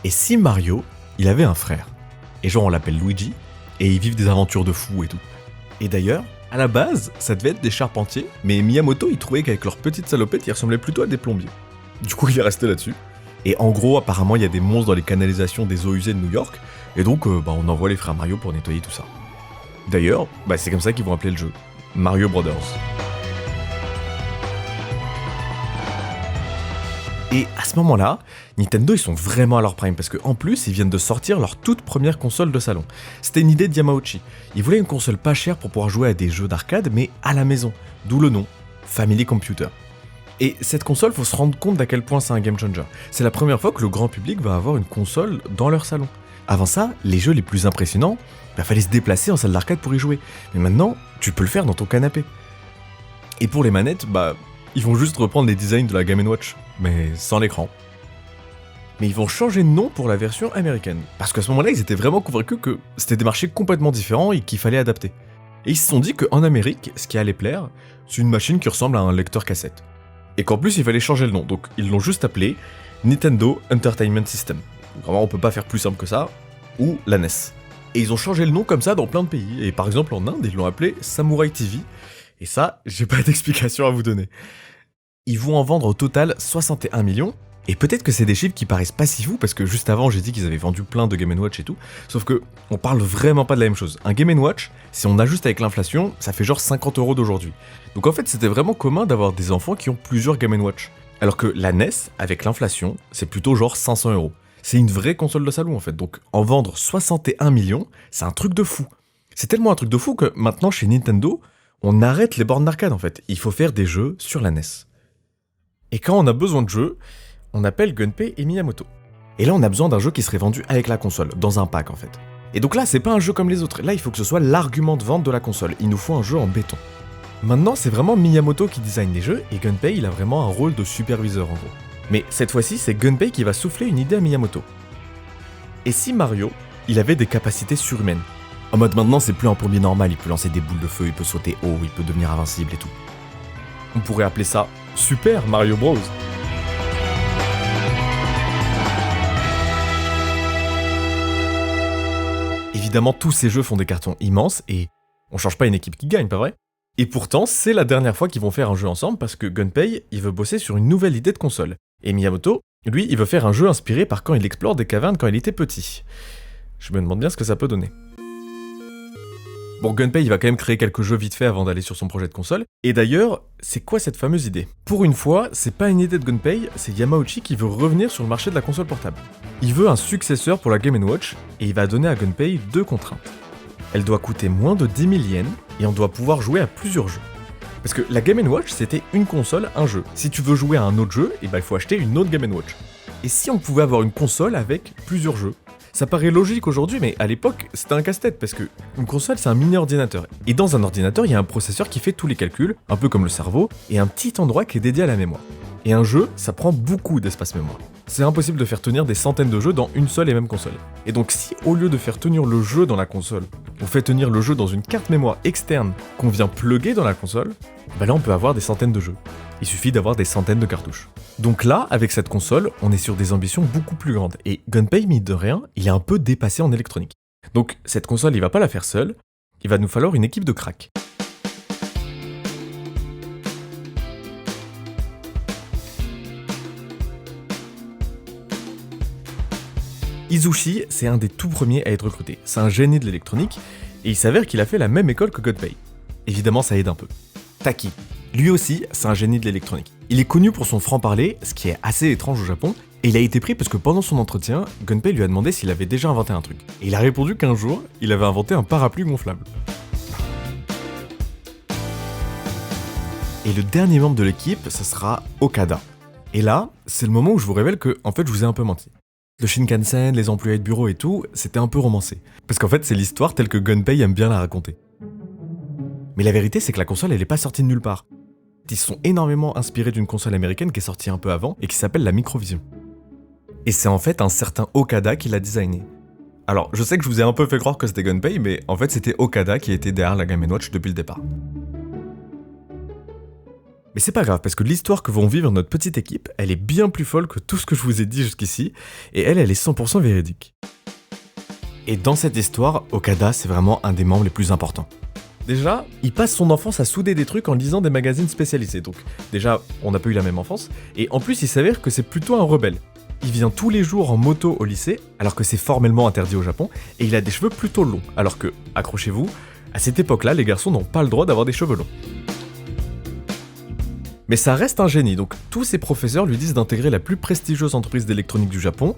et si Mario, il avait un frère, et genre on l'appelle Luigi, et ils vivent des aventures de fous et tout. Et d'ailleurs, à la base, ça devait être des charpentiers, mais Miyamoto il trouvait qu'avec leur petite salopette, ils ressemblaient plutôt à des plombiers. Du coup il est resté là-dessus. Et en gros, apparemment, il y a des monstres dans les canalisations des eaux usées de New York, et donc on envoie les frères Mario pour nettoyer tout ça. D'ailleurs, c'est comme ça qu'ils vont appeler le jeu, Mario Brothers. Et à ce moment-là, Nintendo ils sont vraiment à leur prime, parce qu'en plus, ils viennent de sortir leur toute première console de salon. C'était une idée de Yamauchi. Ils voulaient une console pas chère pour pouvoir jouer à des jeux d'arcade, mais à la maison, d'où le nom, Family Computer. Et cette console, faut se rendre compte d'à quel point c'est un game changer. C'est la première fois que le grand public va avoir une console dans leur salon. Avant ça, les jeux les plus impressionnants, fallait se déplacer en salle d'arcade pour y jouer. Mais maintenant, tu peux le faire dans ton canapé. Et pour les manettes, ils vont juste reprendre les designs de la Game & Watch, mais sans l'écran. Mais ils vont changer de nom pour la version américaine. Parce qu'à ce moment-là, ils étaient vraiment convaincus que c'était des marchés complètement différents et qu'il fallait adapter. Et ils se sont dit qu'en Amérique, ce qui allait plaire, c'est une machine qui ressemble à un lecteur cassette. Et qu'en plus il fallait changer le nom, donc ils l'ont juste appelé Nintendo Entertainment System. Vraiment on peut pas faire plus simple que ça, ou la NES. Et ils ont changé le nom comme ça dans plein de pays, et par exemple en Inde ils l'ont appelé Samurai TV, et ça j'ai pas d'explication à vous donner. Ils vont en vendre au total 61 millions, et peut-être que c'est des chiffres qui paraissent pas si fous, parce que juste avant j'ai dit qu'ils avaient vendu plein de Game & Watch et tout, sauf que on parle vraiment pas de la même chose. Un Game & Watch, si on ajuste avec l'inflation, ça fait genre 50 € d'aujourd'hui. Donc en fait c'était vraiment commun d'avoir des enfants qui ont plusieurs Game & Watch. Alors que la NES, avec l'inflation, c'est plutôt genre 500 €. C'est une vraie console de salon en fait, donc en vendre 61 millions, c'est un truc de fou. C'est tellement un truc de fou que maintenant chez Nintendo, on arrête les bornes d'arcade en fait, il faut faire des jeux sur la NES. Et quand on a besoin de jeux, on appelle Gunpei et Miyamoto. Et là on a besoin d'un jeu qui serait vendu avec la console, dans un pack en fait. Et donc là c'est pas un jeu comme les autres, là il faut que ce soit l'argument de vente de la console, il nous faut un jeu en béton. Maintenant c'est vraiment Miyamoto qui design les jeux, et Gunpei il a vraiment un rôle de superviseur en gros. Mais cette fois-ci c'est Gunpei qui va souffler une idée à Miyamoto. Et si Mario, il avait des capacités surhumaines? En mode maintenant c'est plus un plombier normal, il peut lancer des boules de feu, il peut sauter haut, il peut devenir invincible et tout. On pourrait appeler ça Super Mario Bros. Évidemment, tous ces jeux font des cartons immenses et on change pas une équipe qui gagne, pas vrai? Et pourtant, c'est la dernière fois qu'ils vont faire un jeu ensemble parce que Gunpei, il veut bosser sur une nouvelle idée de console. Et Miyamoto, lui, il veut faire un jeu inspiré par quand il explore des cavernes quand il était petit. Je me demande bien ce que ça peut donner. Bon, Gunpei, il va quand même créer quelques jeux vite fait avant d'aller sur son projet de console. Et d'ailleurs, c'est quoi cette fameuse idée? Pour une fois, c'est pas une idée de Gunpei, c'est Yamauchi qui veut revenir sur le marché de la console portable. Il veut un successeur pour la Game & Watch, et il va donner à Gunpei 2 contraintes. Elle doit coûter moins de 10 000 yens, et on doit pouvoir jouer à plusieurs jeux. Parce que la Game & Watch, c'était une console, un jeu. Si tu veux jouer à un autre jeu, il faut acheter une autre Game & Watch. Et si on pouvait avoir une console avec plusieurs jeux? Ça paraît logique aujourd'hui, mais à l'époque, c'était un casse-tête, parce que une console, c'est un mini-ordinateur. Et dans un ordinateur, il y a un processeur qui fait tous les calculs, un peu comme le cerveau, et un petit endroit qui est dédié à la mémoire. Et un jeu, ça prend beaucoup d'espace mémoire. C'est impossible de faire tenir des centaines de jeux dans une seule et même console. Et donc si, au lieu de faire tenir le jeu dans la console, on fait tenir le jeu dans une carte mémoire externe qu'on vient plugger dans la console, là on peut avoir des centaines de jeux. Il suffit d'avoir des centaines de cartouches. Donc là, avec cette console, on est sur des ambitions beaucoup plus grandes. Et Gunpei, mine de rien, il est un peu dépassé en électronique. Donc cette console, il va pas la faire seul, il va nous falloir une équipe de cracks. Izushi, c'est un des tout premiers à être recruté. C'est un génie de l'électronique, et il s'avère qu'il a fait la même école que Gunpei. Évidemment, ça aide un peu. Taki. Lui aussi, c'est un génie de l'électronique. Il est connu pour son franc-parler, ce qui est assez étrange au Japon, et il a été pris parce que pendant son entretien, Gunpei lui a demandé s'il avait déjà inventé un truc. Et il a répondu qu'un jour, il avait inventé un parapluie gonflable. Et le dernier membre de l'équipe, ce sera Okada. Et là, c'est le moment où je vous révèle que, en fait, je vous ai un peu menti. Le Shinkansen, les employés de bureau et tout, c'était un peu romancé. Parce qu'en fait, c'est l'histoire telle que Gunpei aime bien la raconter. Mais la vérité, c'est que la console, elle est pas sortie de nulle part. Ils se sont énormément inspirés d'une console américaine qui est sortie un peu avant et qui s'appelle la Microvision. Et c'est en fait un certain Okada qui l'a designé. Alors, je sais que je vous ai un peu fait croire que c'était Gunpei, mais en fait, c'était Okada qui était derrière la Game & Watch depuis le départ. Mais c'est pas grave, parce que l'histoire que vont vivre notre petite équipe, elle est bien plus folle que tout ce que je vous ai dit jusqu'ici, et elle est 100% véridique. Et dans cette histoire, Okada, c'est vraiment un des membres les plus importants. Déjà, il passe son enfance à souder des trucs en lisant des magazines spécialisés, donc déjà, on n'a pas eu la même enfance, et en plus, il s'avère que c'est plutôt un rebelle. Il vient tous les jours en moto au lycée, alors que c'est formellement interdit au Japon, et il a des cheveux plutôt longs, alors que, accrochez-vous, à cette époque-là, les garçons n'ont pas le droit d'avoir des cheveux longs. Mais ça reste un génie, donc tous ses professeurs lui disent d'intégrer la plus prestigieuse entreprise d'électronique du Japon,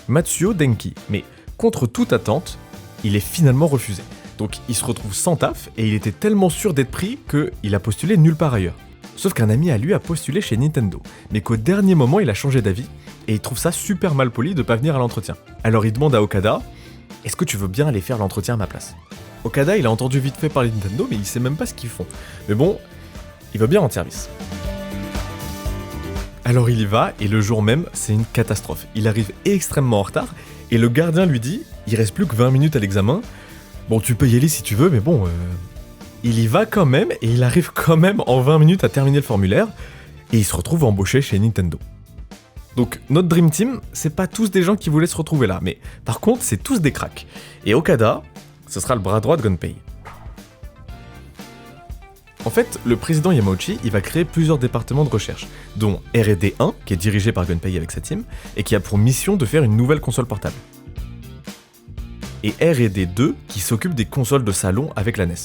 Matsuo Denki. Mais contre toute attente, il est finalement refusé. Donc il se retrouve sans taf, et il était tellement sûr d'être pris qu'il a postulé nulle part ailleurs. Sauf qu'un ami à lui a postulé chez Nintendo, mais qu'au dernier moment il a changé d'avis, et il trouve ça super mal poli de pas venir à l'entretien. Alors il demande à Okada, « Est-ce que tu veux bien aller faire l'entretien à ma place ?» Okada, il a entendu vite fait parler de Nintendo, mais il sait même pas ce qu'ils font. Mais bon, il va bien rendre service. Alors il y va, et le jour même, c'est une catastrophe. Il arrive extrêmement en retard, et le gardien lui dit « Il reste plus que 20 minutes à l'examen. Bon, tu peux y aller si tu veux, mais bon... Il y va quand même, et il arrive quand même en 20 minutes à terminer le formulaire, et il se retrouve embauché chez Nintendo. Donc notre Dream Team, c'est pas tous des gens qui voulaient se retrouver là, mais par contre, c'est tous des cracks. Et Okada, ce sera le bras droit de Gunpei. En fait, le président Yamauchi, il va créer plusieurs départements de recherche, dont R&D 1, qui est dirigé par Gunpei avec sa team, et qui a pour mission de faire une nouvelle console portable. Et R&D 2, qui s'occupe des consoles de salon avec la NES.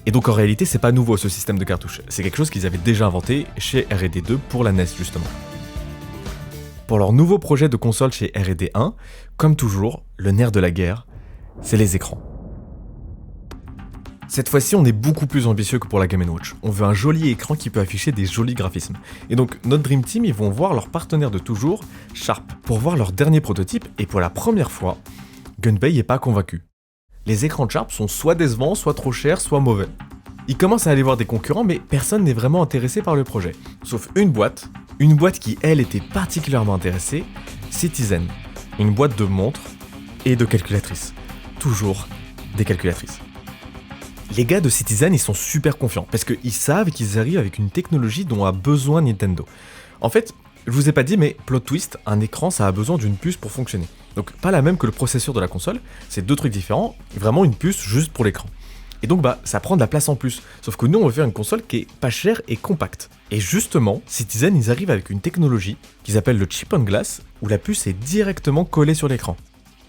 Et donc en réalité, c'est pas nouveau ce système de cartouches, c'est quelque chose qu'ils avaient déjà inventé chez R&D 2 pour la NES justement. Pour leur nouveau projet de console chez R&D 1, comme toujours, le nerf de la guerre, c'est les écrans. Cette fois-ci, on est beaucoup plus ambitieux que pour la Game & Watch. On veut un joli écran qui peut afficher des jolis graphismes. Et donc, notre Dream Team, ils vont voir leur partenaire de toujours, Sharp, pour voir leur dernier prototype, et pour la première fois, Gunpei n'est pas convaincu. Les écrans de Sharp sont soit décevants, soit trop chers, soit mauvais. Il commence à aller voir des concurrents, mais personne n'est vraiment intéressé par le projet. Sauf une boîte qui, elle, était particulièrement intéressée, Citizen. Une boîte de montres et de calculatrices. Toujours des calculatrices. Les gars de Citizen, ils sont super confiants, parce qu'ils savent qu'ils arrivent avec une technologie dont a besoin Nintendo. En fait, je vous ai pas dit, mais plot twist, un écran, ça a besoin d'une puce pour fonctionner. Donc pas la même que le processeur de la console, c'est deux trucs différents, vraiment une puce juste pour l'écran. Et donc ça prend de la place en plus, sauf que nous on veut faire une console qui est pas chère et compacte. Et justement, Citizen, ils arrivent avec une technologie qu'ils appellent le chip on glass, où la puce est directement collée sur l'écran.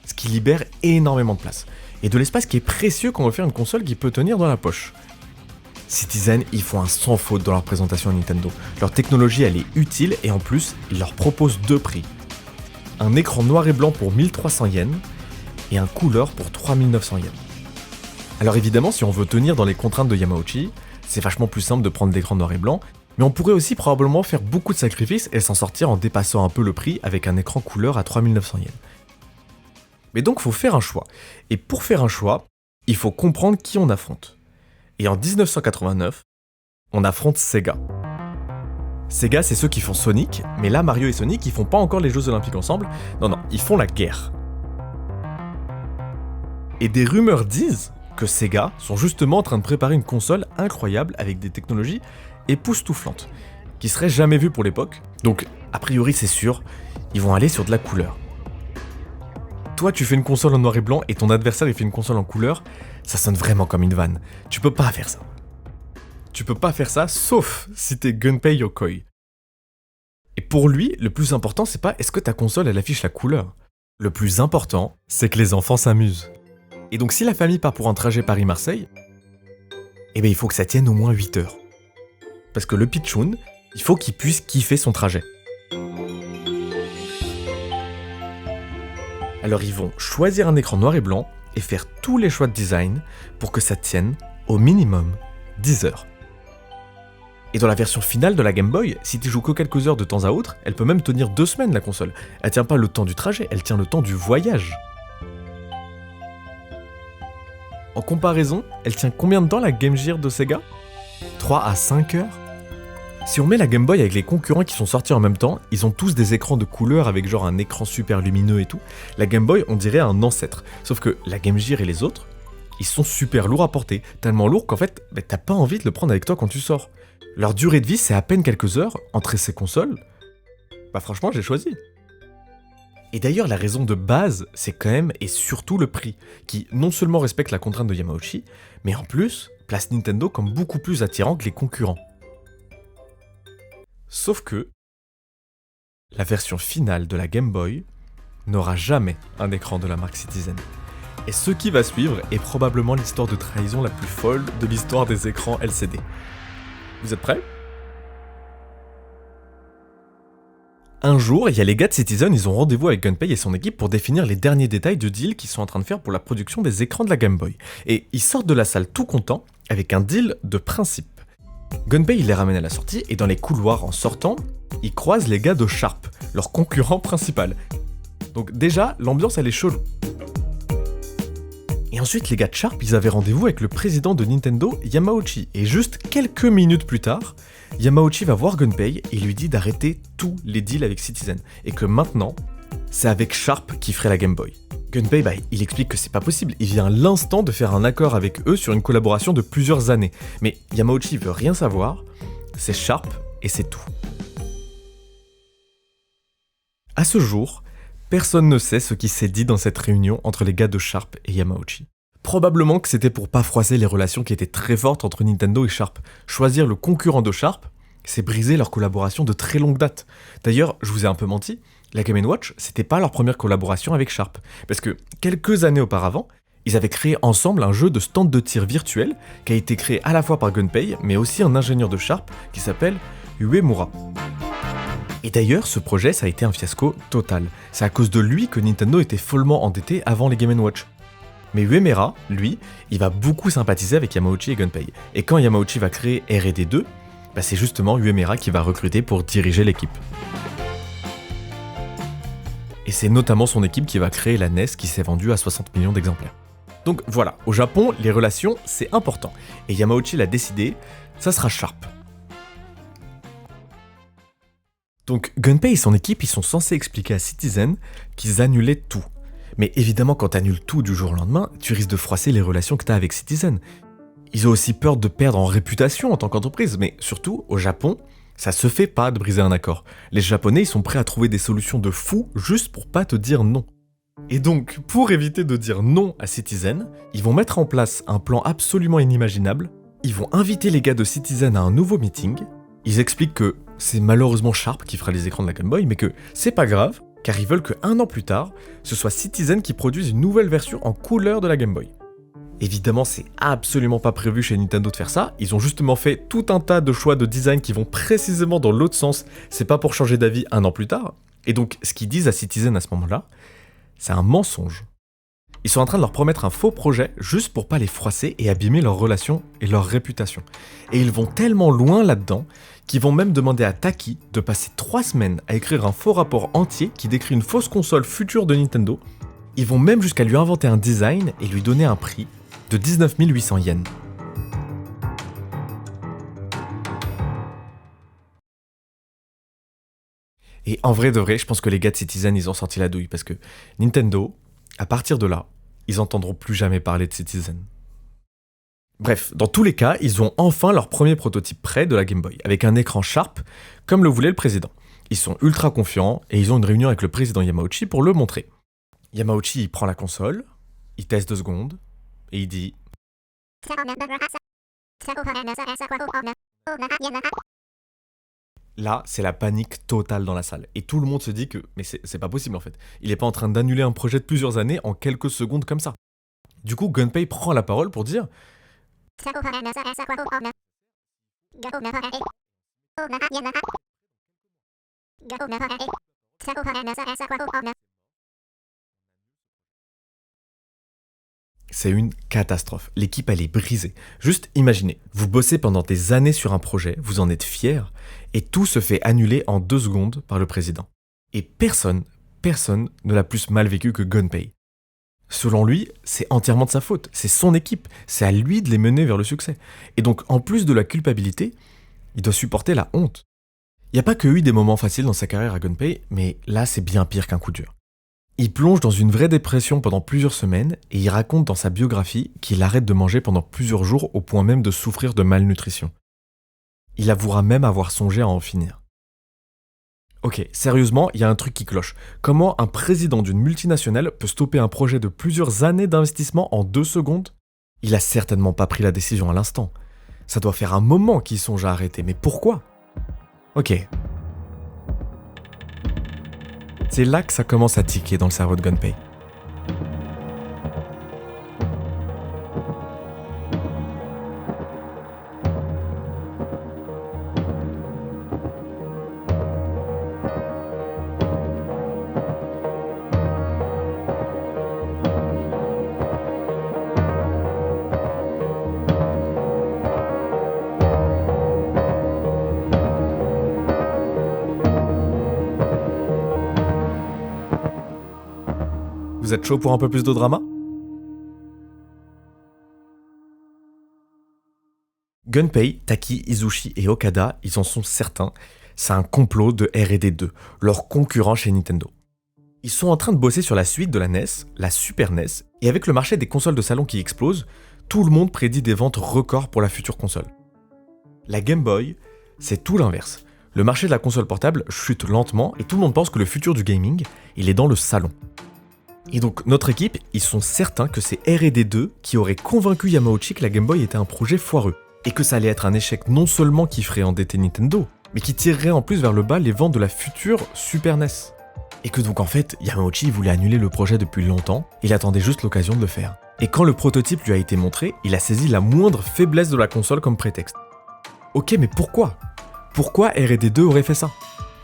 Ce qui libère énormément de place. Et de l'espace qui est précieux quand on veut faire une console qui peut tenir dans la poche. Citizen, ils font un sans faute dans leur présentation à Nintendo. Leur technologie, elle est utile et en plus, ils leur proposent deux prix. Un écran noir et blanc pour 1300 yens et un couleur pour 3900 yens. Alors évidemment, si on veut tenir dans les contraintes de Yamauchi, c'est vachement plus simple de prendre l'écran noir et blanc, mais on pourrait aussi probablement faire beaucoup de sacrifices et s'en sortir en dépassant un peu le prix avec un écran couleur à 3900 yens. Mais donc, faut faire un choix. Et pour faire un choix, il faut comprendre qui on affronte. Et en 1989, on affronte Sega. Sega, c'est ceux qui font Sonic, mais là, Mario et Sonic, ils font pas encore les Jeux Olympiques ensemble. Non, ils font la guerre. Et des rumeurs disent que Sega sont justement en train de préparer une console incroyable avec des technologies époustouflantes, qui seraient jamais vues pour l'époque. Donc, a priori, c'est sûr, ils vont aller sur de la couleur. Toi, tu fais une console en noir et blanc et ton adversaire il fait une console en couleur, ça sonne vraiment comme une vanne. Tu peux pas faire ça. Tu peux pas faire ça, sauf si t'es Gunpei Yokoi. Et pour lui, le plus important, c'est pas est-ce que ta console elle affiche la couleur. Le plus important, c'est que les enfants s'amusent. Et donc si la famille part pour un trajet Paris-Marseille, eh ben il faut que ça tienne au moins 8 heures. Parce que le pitchoun, il faut qu'il puisse kiffer son trajet. Alors ils vont choisir un écran noir et blanc et faire tous les choix de design pour que ça tienne au minimum 10 heures. Et dans la version finale de la Game Boy, si tu joues que quelques heures de temps à autre, elle peut même tenir 2 semaines la console. Elle tient pas le temps du trajet, elle tient le temps du voyage. En comparaison, elle tient combien de temps la Game Gear de Sega ? 3 à 5 heures ? Si on met la Game Boy avec les concurrents qui sont sortis en même temps, ils ont tous des écrans de couleur avec genre un écran super lumineux et tout. La Game Boy, on dirait un ancêtre. Sauf que la Game Gear et les autres, ils sont super lourds à porter. Tellement lourds qu'en fait, t'as pas envie de le prendre avec toi quand tu sors. Leur durée de vie, c'est à peine quelques heures entre ces consoles. Franchement, j'ai choisi. Et d'ailleurs, la raison de base, c'est quand même et surtout le prix, qui non seulement respecte la contrainte de Yamauchi, mais en plus, place Nintendo comme beaucoup plus attirant que les concurrents. Sauf que la version finale de la Game Boy n'aura jamais un écran de la marque Citizen. Et ce qui va suivre est probablement l'histoire de trahison la plus folle de l'histoire des écrans LCD. Vous êtes prêts ? Un jour, il y a les gars de Citizen, ils ont rendez-vous avec Gunpei et son équipe pour définir les derniers détails du deal qu'ils sont en train de faire pour la production des écrans de la Game Boy. Et ils sortent de la salle tout contents avec un deal de principe. Gunpei il les ramène à la sortie et dans les couloirs en sortant, ils croisent les gars de Sharp, leur concurrent principal. Donc déjà, l'ambiance elle est chelou. Et ensuite les gars de Sharp, ils avaient rendez-vous avec le président de Nintendo, Yamauchi. Et juste quelques minutes plus tard, Yamauchi va voir Gunpei et lui dit d'arrêter tous les deals avec Citizen. Et que maintenant, c'est avec Sharp qui ferait la Game Boy. Gunpei, il explique que c'est pas possible, il vient à l'instant de faire un accord avec eux sur une collaboration de plusieurs années. Mais Yamauchi veut rien savoir, c'est Sharp et c'est tout. À ce jour, personne ne sait ce qui s'est dit dans cette réunion entre les gars de Sharp et Yamauchi. Probablement que c'était pour pas froisser les relations qui étaient très fortes entre Nintendo et Sharp. Choisir le concurrent de Sharp, c'est briser leur collaboration de très longue date. D'ailleurs, je vous ai un peu menti, la Game & Watch, c'était pas leur première collaboration avec Sharp. Parce que quelques années auparavant, ils avaient créé ensemble un jeu de stand de tir virtuel qui a été créé à la fois par Gunpei, mais aussi un ingénieur de Sharp qui s'appelle Uemura. Et d'ailleurs, ce projet, ça a été un fiasco total. C'est à cause de lui que Nintendo était follement endetté avant les Game & Watch. Mais Uemura, lui, il va beaucoup sympathiser avec Yamauchi et Gunpei. Et quand Yamauchi va créer R&D 2, c'est justement Uemura qui va recruter pour diriger l'équipe. Et c'est notamment son équipe qui va créer la NES qui s'est vendue à 60 millions d'exemplaires. Donc voilà, au Japon, les relations, c'est important. Et Yamauchi l'a décidé, ça sera Sharp. Donc Gunpei et son équipe, ils sont censés expliquer à Citizen qu'ils annulaient tout. Mais évidemment, quand t'annules tout du jour au lendemain, tu risques de froisser les relations que t'as avec Citizen. Ils ont aussi peur de perdre en réputation en tant qu'entreprise, mais surtout, au Japon, ça se fait pas de briser un accord. Les Japonais, ils sont prêts à trouver des solutions de fou juste pour pas te dire non. Et donc, pour éviter de dire non à Citizen, ils vont mettre en place un plan absolument inimaginable. Ils vont inviter les gars de Citizen à un nouveau meeting. Ils expliquent que c'est malheureusement Sharp qui fera les écrans de la Game Boy, mais que c'est pas grave, car ils veulent que 1 an plus tard, ce soit Citizen qui produise une nouvelle version en couleur de la Game Boy. Évidemment, c'est absolument pas prévu chez Nintendo de faire ça, ils ont justement fait tout un tas de choix de design qui vont précisément dans l'autre sens, c'est pas pour changer d'avis 1 an plus tard, et donc ce qu'ils disent à Citizen à ce moment-là, c'est un mensonge. Ils sont en train de leur promettre un faux projet juste pour pas les froisser et abîmer leur relation et leur réputation. Et ils vont tellement loin là-dedans qu'ils vont même demander à Taki de passer 3 semaines à écrire un faux rapport entier qui décrit une fausse console future de Nintendo. Ils vont même jusqu'à lui inventer un design et lui donner un prix de 19 800 yens. Et en vrai de vrai, je pense que les gars de Citizen, ils ont sorti la douille parce que Nintendo, à partir de là, ils entendront plus jamais parler de Citizen. Bref, dans tous les cas, ils ont enfin leur premier prototype prêt de la Game Boy, avec un écran Sharp, comme le voulait le président. Ils sont ultra confiants et ils ont une réunion avec le président Yamauchi pour le montrer. Yamauchi, il prend la console, il teste 2 secondes, et il dit... Là, c'est la panique totale dans la salle. Et tout le monde se dit que... Mais c'est pas possible en fait. Il est pas en train d'annuler un projet de plusieurs années en quelques secondes comme ça. Du coup, Gunpei prend la parole pour dire... C'est une catastrophe. L'équipe, elle est brisée. Juste imaginez, vous bossez pendant des années sur un projet, vous en êtes fier, et tout se fait annuler en 2 secondes par le président. Et personne ne l'a plus mal vécu que Gunpei. Selon lui, c'est entièrement de sa faute. C'est son équipe. C'est à lui de les mener vers le succès. Et donc, en plus de la culpabilité, il doit supporter la honte. Il n'y a pas que eu des moments faciles dans sa carrière à Gunpei, mais là, c'est bien pire qu'un coup dur. Il plonge dans une vraie dépression pendant plusieurs semaines et il raconte dans sa biographie qu'il arrête de manger pendant plusieurs jours au point même de souffrir de malnutrition. Il avouera même avoir songé à en finir. Ok, sérieusement, il y a un truc qui cloche. Comment un président d'une multinationale peut stopper un projet de plusieurs années d'investissement en 2 secondes ? Il a certainement pas pris la décision à l'instant. Ça doit faire un moment qu'il songe à arrêter, mais pourquoi ? Ok. C'est là que ça commence à tiquer dans le cerveau de Gunpei. Vous êtes chaud pour un peu plus de drama ? Gunpei, Taki, Izuchi et Okada, ils en sont certains, c'est un complot de R&D 2, leur concurrent chez Nintendo. Ils sont en train de bosser sur la suite de la NES, la Super NES, et avec le marché des consoles de salon qui explose, tout le monde prédit des ventes records pour la future console. La Game Boy, c'est tout l'inverse. Le marché de la console portable chute lentement et tout le monde pense que le futur du gaming, il est dans le salon. Et donc notre équipe, ils sont certains que c'est R&D 2 qui aurait convaincu Yamauchi que la Game Boy était un projet foireux, et que ça allait être un échec non seulement qui ferait endetter Nintendo, mais qui tirerait en plus vers le bas les ventes de la future Super NES. Et que donc en fait, Yamauchi voulait annuler le projet depuis longtemps, il attendait juste l'occasion de le faire. Et quand le prototype lui a été montré, il a saisi la moindre faiblesse de la console comme prétexte. Ok, mais pourquoi ? Pourquoi R&D 2 aurait fait ça ?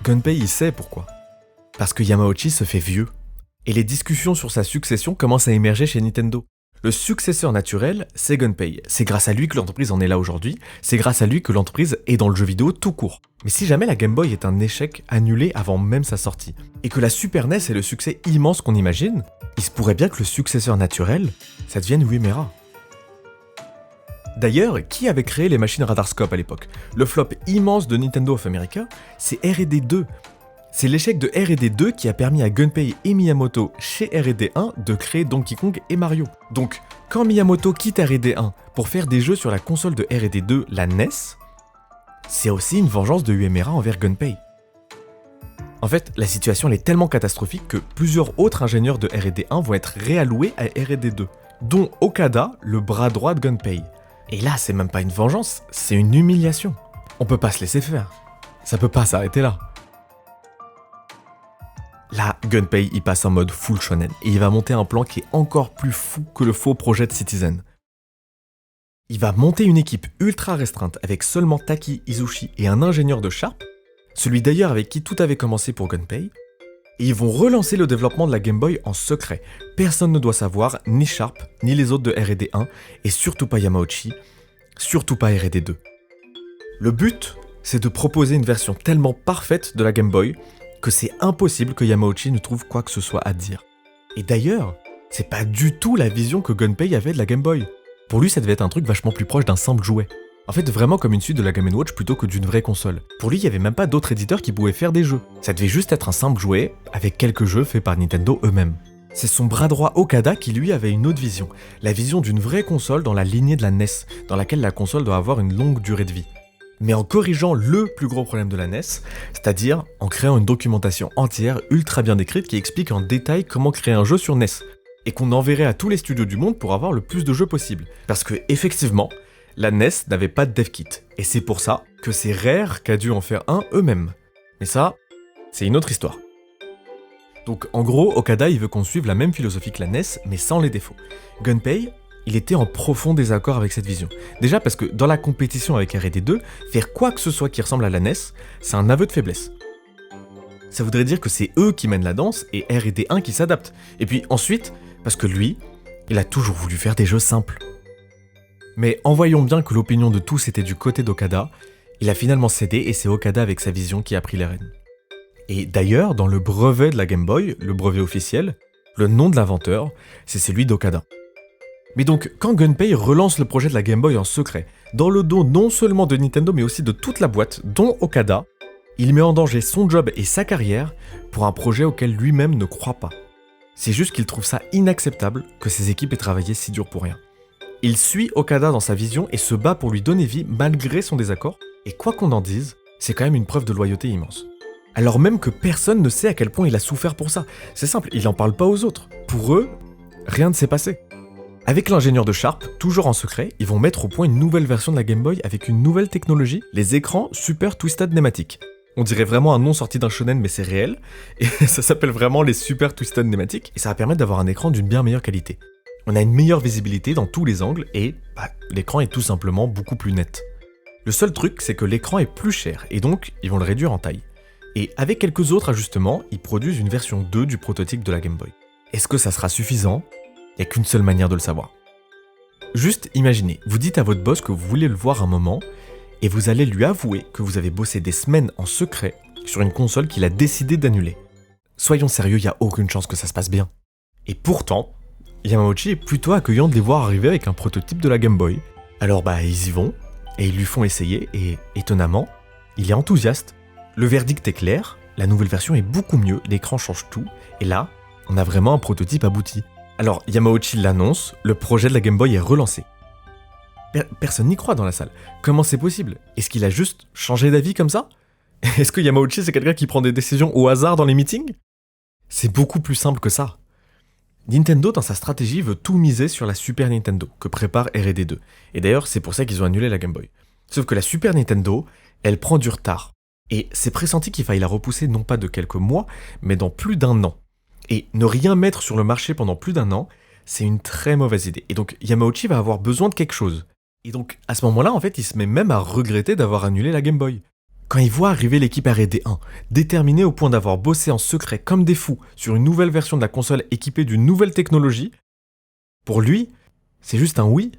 Gunpei, il sait pourquoi. Parce que Yamauchi se fait vieux. Et les discussions sur sa succession commencent à émerger chez Nintendo. Le successeur naturel, c'est Gunpei. C'est grâce à lui que l'entreprise en est là aujourd'hui, c'est grâce à lui que l'entreprise est dans le jeu vidéo tout court. Mais si jamais la Game Boy est un échec annulé avant même sa sortie, et que la Super NES est le succès immense qu'on imagine, il se pourrait bien que le successeur naturel, ça devienne Uemura. D'ailleurs, qui avait créé les machines Radarscope à l'époque ? Le flop immense de Nintendo of America, c'est R&D 2. C'est l'échec de R&D 2 qui a permis à Gunpei et Miyamoto chez R&D 1 de créer Donkey Kong et Mario. Donc, quand Miyamoto quitte R&D 1 pour faire des jeux sur la console de R&D 2, la NES, c'est aussi une vengeance de Uemura envers Gunpei. En fait, la situation elle est tellement catastrophique que plusieurs autres ingénieurs de R&D 1 vont être réalloués à R&D 2, dont Okada, le bras droit de Gunpei. Et là, c'est même pas une vengeance, c'est une humiliation. On peut pas se laisser faire. Ça peut pas s'arrêter là. Là, Gunpei il passe en mode full shonen et il va monter un plan qui est encore plus fou que le faux projet de Citizen. Il va monter une équipe ultra restreinte avec seulement Taki, Izushi et un ingénieur de Sharp, celui d'ailleurs avec qui tout avait commencé pour Gunpei, et ils vont relancer le développement de la Game Boy en secret. Personne ne doit savoir, ni Sharp, ni les autres de R&D 1, et surtout pas Yamauchi, surtout pas R&D 2. Le but, c'est de proposer une version tellement parfaite de la Game Boy que c'est impossible que Yamauchi ne trouve quoi que ce soit à dire. Et d'ailleurs, c'est pas du tout la vision que Gunpei avait de la Game Boy. Pour lui, ça devait être un truc vachement plus proche d'un simple jouet. En fait, vraiment comme une suite de la Game & Watch plutôt que d'une vraie console. Pour lui, il n'y avait même pas d'autres éditeurs qui pouvaient faire des jeux. Ça devait juste être un simple jouet, avec quelques jeux faits par Nintendo eux-mêmes. C'est son bras droit Okada qui lui avait une autre vision. La vision d'une vraie console dans la lignée de la NES, dans laquelle la console doit avoir une longue durée de vie. Mais en corrigeant le plus gros problème de la NES, c'est-à-dire en créant une documentation entière ultra bien décrite qui explique en détail comment créer un jeu sur NES, et qu'on enverrait à tous les studios du monde pour avoir le plus de jeux possible. Parce que, effectivement, la NES n'avait pas de dev kit, et c'est pour ça que c'est Rare qui a dû en faire un eux-mêmes. Mais ça, c'est une autre histoire. Donc en gros, Okada il veut qu'on suive la même philosophie que la NES, mais sans les défauts. Gunpei, il était en profond désaccord avec cette vision. Déjà parce que dans la compétition avec R&D 2, faire quoi que ce soit qui ressemble à la NES, c'est un aveu de faiblesse. Ça voudrait dire que c'est eux qui mènent la danse et R&D 1 qui s'adapte. Et puis ensuite, parce que lui, il a toujours voulu faire des jeux simples. Mais en voyant bien que l'opinion de tous était du côté d'Okada, il a finalement cédé et c'est Okada avec sa vision qui a pris les rênes. Et d'ailleurs, dans le brevet de la Game Boy, le brevet officiel, le nom de l'inventeur, c'est celui d'Okada. Mais donc, quand Gunpei relance le projet de la Game Boy en secret, dans le dos non seulement de Nintendo mais aussi de toute la boîte, dont Okada, il met en danger son job et sa carrière pour un projet auquel lui-même ne croit pas. C'est juste qu'il trouve ça inacceptable que ses équipes aient travaillé si dur pour rien. Il suit Okada dans sa vision et se bat pour lui donner vie malgré son désaccord, et quoi qu'on en dise, c'est quand même une preuve de loyauté immense. Alors même que personne ne sait à quel point il a souffert pour ça. C'est simple, il en parle pas aux autres. Pour eux, rien ne s'est passé. Avec l'ingénieur de Sharp, toujours en secret, ils vont mettre au point une nouvelle version de la Game Boy avec une nouvelle technologie, les écrans Super Twisted Nematic. On dirait vraiment un nom sorti d'un shonen mais c'est réel, et ça s'appelle vraiment les Super Twisted Nematic, et ça va permettre d'avoir un écran d'une bien meilleure qualité. On a une meilleure visibilité dans tous les angles et l'écran est tout simplement beaucoup plus net. Le seul truc, c'est que l'écran est plus cher, et donc ils vont le réduire en taille. Et avec quelques autres ajustements, ils produisent une version 2 du prototype de la Game Boy. Est-ce que ça sera suffisant ? Il n'y a qu'une seule manière de le savoir. Juste imaginez, vous dites à votre boss que vous voulez le voir un moment, et vous allez lui avouer que vous avez bossé des semaines en secret sur une console qu'il a décidé d'annuler. Soyons sérieux, il n'y a aucune chance que ça se passe bien. Et pourtant, Yamauchi est plutôt accueillant de les voir arriver avec un prototype de la Game Boy. Alors ils y vont, et ils lui font essayer, et étonnamment, il est enthousiaste. Le verdict est clair, la nouvelle version est beaucoup mieux, l'écran change tout, et là, on a vraiment un prototype abouti. Alors, Yamauchi l'annonce, le projet de la Game Boy est relancé. Personne n'y croit dans la salle. Comment c'est possible ? Est-ce qu'il a juste changé d'avis comme ça ? Est-ce que Yamauchi c'est quelqu'un qui prend des décisions au hasard dans les meetings ? C'est beaucoup plus simple que ça. Nintendo, dans sa stratégie, veut tout miser sur la Super Nintendo, que prépare R&D 2. Et d'ailleurs, c'est pour ça qu'ils ont annulé la Game Boy. Sauf que la Super Nintendo, elle prend du retard. Et c'est pressenti qu'il faille la repousser non pas de quelques mois, mais dans plus d'1 an. Et ne rien mettre sur le marché pendant plus d'1 an, c'est une très mauvaise idée. Et donc Yamauchi va avoir besoin de quelque chose. Et donc à ce moment-là, en fait, il se met même à regretter d'avoir annulé la Game Boy. Quand il voit arriver l'équipe R&D 1, déterminée au point d'avoir bossé en secret comme des fous sur une nouvelle version de la console équipée d'une nouvelle technologie, pour lui, c'est juste un oui.